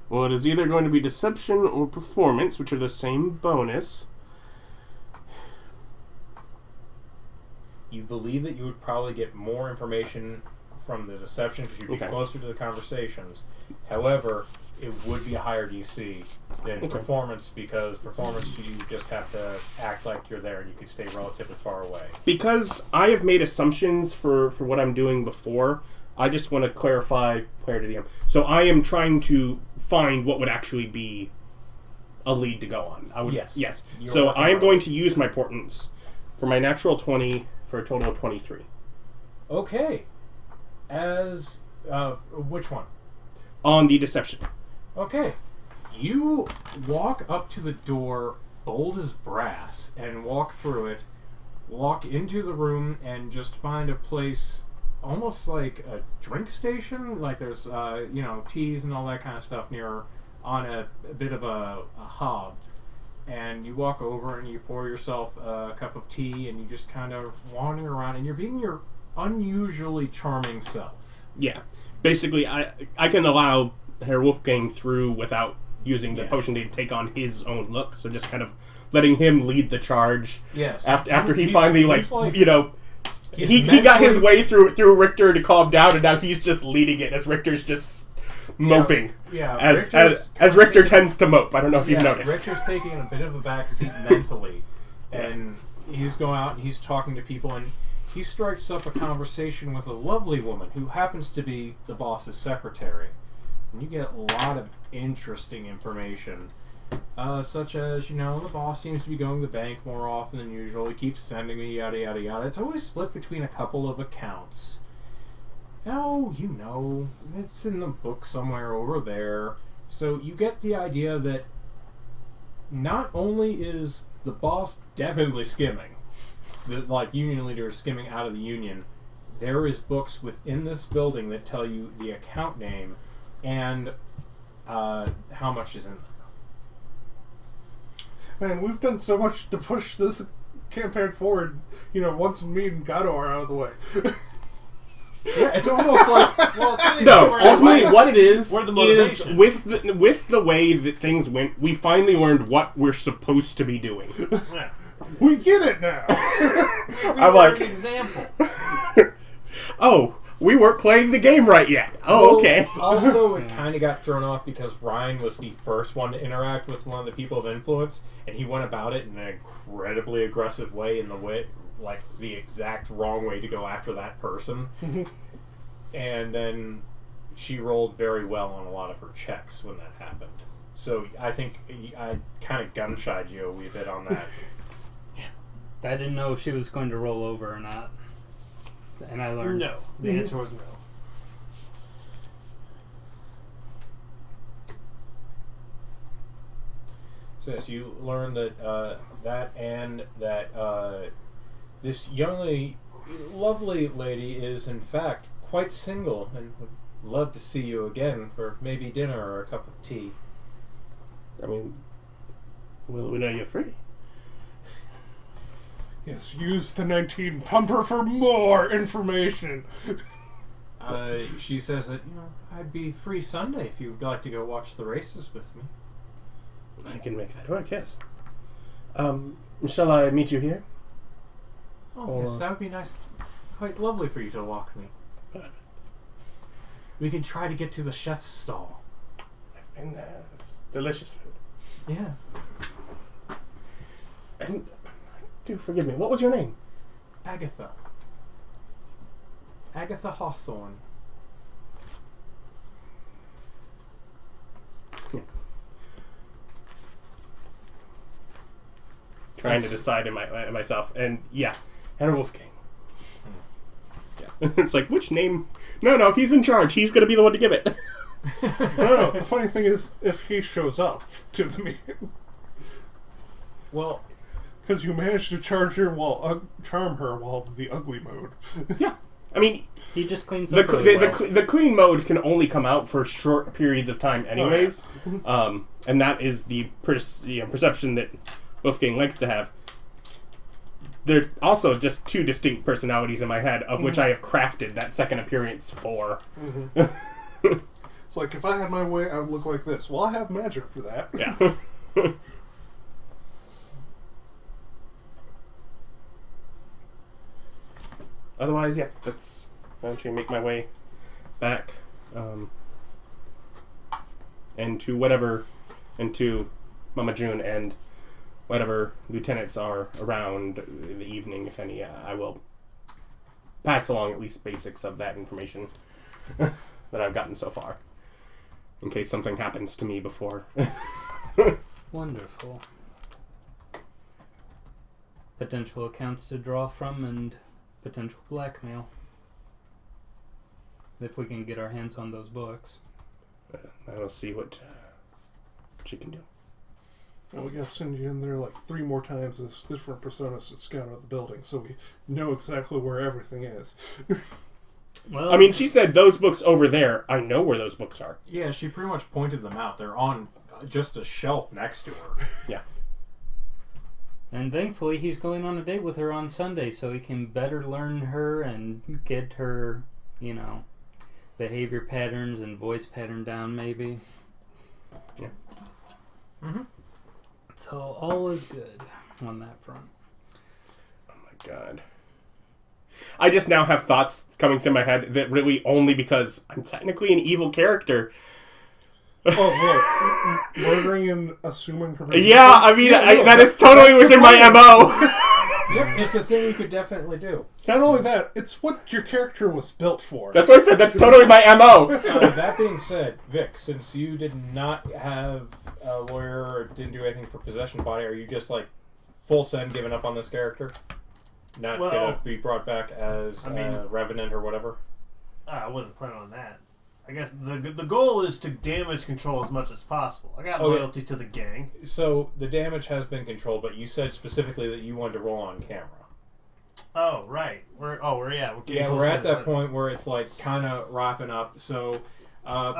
Well, it is either going to be deception or performance, which are the same bonus. You believe that you would probably get more information from the deception because you'd be closer to the conversations. However, it would be a higher DC than performance, because performance you just have to act like you're there and you can stay relatively far away. Because I have made assumptions for what I'm doing before, I just want to clarify player to DM. So I am trying to find what would actually be a lead to go on. Yes. So I am going to use my portents for my natural 20 for a total of 23. Okay. As which one? On the deception. Okay. You walk up to the door, bold as brass, and walk through it, walk into the room, and just find a place almost like a drink station. Like there's, teas and all that kind of stuff near, on a bit of a hob. And you walk over and you pour yourself a cup of tea, and you just kind of wander around, and you're being your unusually charming self. Yeah. Basically, I can allow Herr Wolfgang through without using the potion to take on his own look. So just kind of letting him lead the charge. Yes. After he finally, he mentally... got his way through Richter to calm down, and now he's just leading it as Richter's just moping. Yeah. As Richter tends to mope. I don't know if you've noticed. Richter's taking a bit of a backseat mentally, and he's going out and he's talking to people, and he strikes up a conversation with a lovely woman who happens to be the boss's secretary. And you get a lot of interesting information, such as, the boss seems to be going to the bank more often than usual. He keeps sending me yada yada yada. It's always split between a couple of accounts. Now, it's in the book somewhere over there. So you get the idea that not only is the boss definitely skimming, like union leaders skimming out of the union, there is books within this building that tell you the account name and how much is in them. Man, we've done so much to push this campaign forward, once me and Gato are out of the way. Yeah, it's almost like... ultimately what it is where the is motivation. with the way that things went, we finally learned what we're supposed to be doing. Yeah. We get it now. I'm like... an example. Oh, we weren't playing the game right yet. Oh, okay. Also, it kind of got thrown off because Ryan was the first one to interact with one of the people of influence, and he went about it in an incredibly aggressive way, the exact wrong way to go after that person. And then she rolled very well on a lot of her checks when that happened. So I think I kind of gun-shied you a wee bit on that. I didn't know if she was going to roll over or not. And I learned. No. The answer was no. So yes, you learn that this lovely lady is in fact quite single and would love to see you again for maybe dinner or a cup of tea. I mean, we know you're free. Yes, use the 19 pumper for more information. She says that, I'd be free Sunday if you'd like to go watch the races with me. I can make that work, yes. Shall I meet you here? Oh, yes, that would be nice. Quite lovely for you to walk me. Perfect. We can try to get to the chef's stall. I've been there. It's delicious food. Yes. And, do forgive me, what was your name? Agatha. Agatha Hawthorne. Yeah. Trying to decide in myself, and Herr Wolfgang. Yeah. It's like, which name? No, he's in charge. He's going to be the one to give it. No. The funny thing is, if he shows up to the meeting, well, because you managed to charm her while the ugly mode. Yeah, I mean, he just cleans the up really well. the clean mode can only come out for short periods of time, anyways. Oh, yeah. And that is the perception that Wolfgang likes to have. There are also just two distinct personalities in my head, of which I have crafted that second appearance for. It's like, if I had my way, I would look like this. Well, I have magic for that. Yeah. Otherwise, I'm trying to make my way back. and to Mama June and whatever lieutenants are around in the evening, if any, I will pass along at least basics of that information that I've gotten so far, in case something happens to me before. Wonderful. Potential accounts to draw from and potential blackmail. If we can get our hands on those books. I will see what she can do. Well, we gotta send you in there like 3 more times as different personas to scout out the building, so we know exactly where everything is. Well, I mean, she said those books over there. I know where those books are. Yeah, she pretty much pointed them out. They're on just a shelf next to her. Yeah. and thankfully he's going on a date with her on Sunday, so he can better learn her and get her, behavior patterns and voice pattern down, maybe. Yeah. Mm-hmm. So all is good on that front. Oh my god. I just now have thoughts coming through my head that really only because I'm technically an evil character. Oh, look. Murdering and assuming permission. Yeah, I mean, that is totally within my MO. Yep, it's a thing you could definitely do. Not only that, it's what your character was built for. That's what I said. That's totally my MO. That being said, Vic, since you did not have a lawyer or didn't do anything for possession body, are you just like full send giving up on this character? Not gonna be brought back as Revenant or whatever? I wasn't planning on that. I guess the goal is to damage control as much as possible. I got loyalty to the gang. So the damage has been controlled, but you said specifically that you wanted to roll on camera. Oh, right. We're we're at that point where it's like kind of wrapping up. So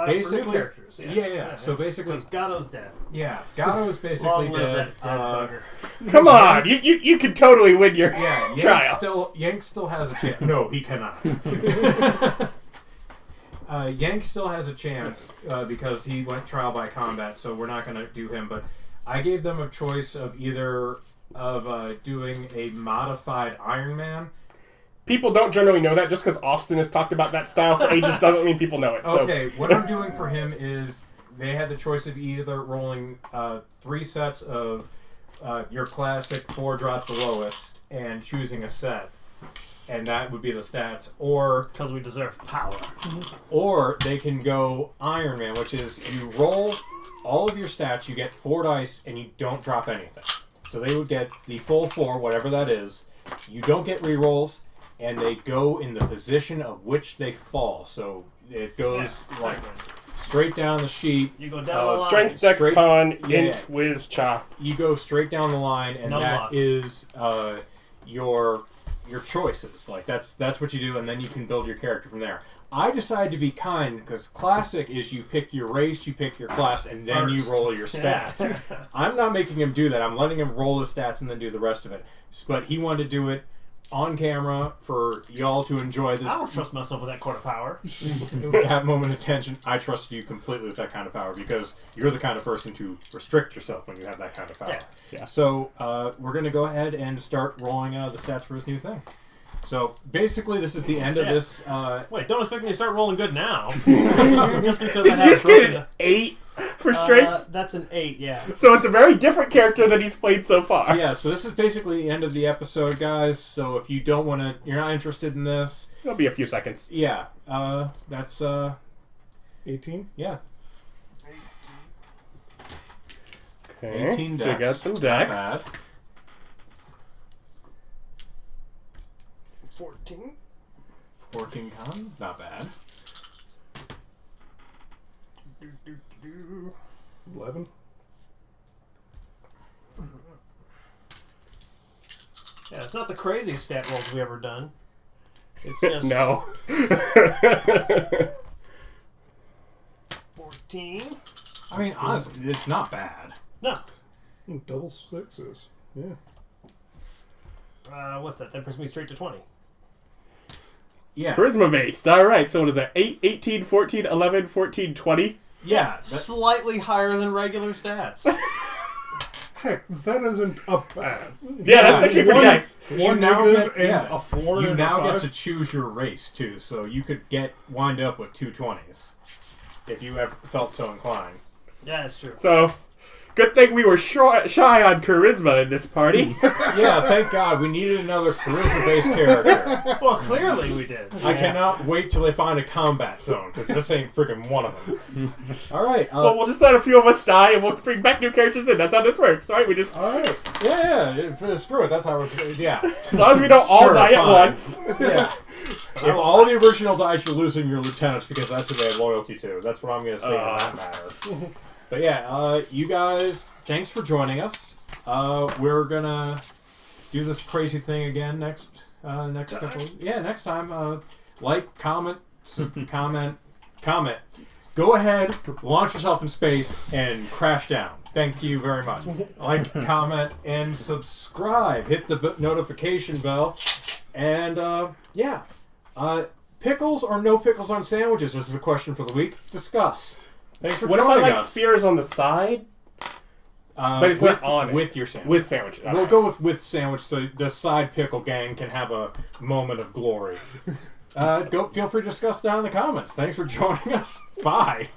basically, for new characters. Yeah. So basically, because Gato's dead. Yeah, Gato's basically Long live dead. that bugger. Come on, you could totally win your trial. Yank still has a chance. No, he cannot. Yank still has a chance because he went trial by combat, so we're not going to do him. But I gave them a choice of either doing a modified Iron Man. People don't generally know that. Just because Austin has talked about that style for ages doesn't mean people know it. So. Okay, what I'm doing for him is they had the choice of either rolling 3 sets of your classic 4 drop the lowest and choosing a set. And that would be the stats, or because we deserve power. Or they can go Iron Man, which is you roll all of your stats, you get 4 dice, and you don't drop anything. So they would get the full 4, whatever that is. You don't get rerolls, and they go in the position of which they fall. So it goes straight down the sheet. You go down the line. Strength, Dex, Con, Int, Whiz, Cha. You go straight down the line, and that is your choices. Like that's what you do, and then you can build your character from there. I decided to be kind because classic is you pick your race, you pick your class, and then you roll your stats. I'm not making him do that. I'm letting him roll the stats and then do the rest of it. But he wanted to do it on camera for y'all to enjoy this. I don't trust myself with that kind of power. That moment of tension, I trust you completely with that kind of power because you're the kind of person to restrict yourself when you have that kind of power. Yeah. So we're going to go ahead and start rolling the stats for his new thing. So basically, this is the end of this. Wait, don't expect me to start rolling good now. Just because Did you just get an 8 for strength? That's an 8, yeah. So it's a very different character than he's played so far. Yeah, so this is basically the end of the episode, guys. So if you don't want to, you're not interested in this. It'll be a few seconds. Yeah, that's 18? Yeah. Okay, 18 so we got some decks. 14. 14 con, not bad. 11? Yeah, it's not the craziest stat rolls we've ever done. It's just No. 14. I mean, honestly, it's not bad. No. Double 6s. Yeah. What's that? That brings me straight to 20. Yeah. Charisma based. Alright, so what is that? 8, 18, 14, 11, 14, 20? Yeah. Slightly higher than regular stats. Heck, that isn't a bad. Yeah, that's actually pretty nice. You now negative get, and a 4 you and now a get 5. to choose your race, too. So you could wind up with 2 20s if you ever felt so inclined. Yeah, that's true. So, good thing we were shy on charisma in this party. Yeah, thank God. We needed another charisma-based character. Well, clearly we did. I cannot wait till they find a combat zone, because this ain't freaking one of them. All right. Well, we'll just let a few of us die, and we'll bring back new characters in. That's how this works, right? We just... All right. Yeah. Screw it. That's how it's... Yeah. As long as we don't all Sure, die at fine. once. Yeah. If all the original dice, you're losing your lieutenants because that's who they have loyalty to. That's what I'm going to say on that matter. But yeah, you guys, thanks for joining us. We're going to do this crazy thing again next couple. Yeah, next time. Like, comment. Go ahead, launch yourself in space, and crash down. Thank you very much. Like, comment, and subscribe. Hit the notification bell. And, yeah. Pickles or no pickles on sandwiches? This is a question for the week. Discuss. Thanks for What if joining I like us. spears on the side? But it's with, not on it. with your sandwich. With sandwich. We'll go with sandwich so the side pickle gang can have a moment of glory. Feel free to discuss down in the comments. Thanks for joining us. Bye.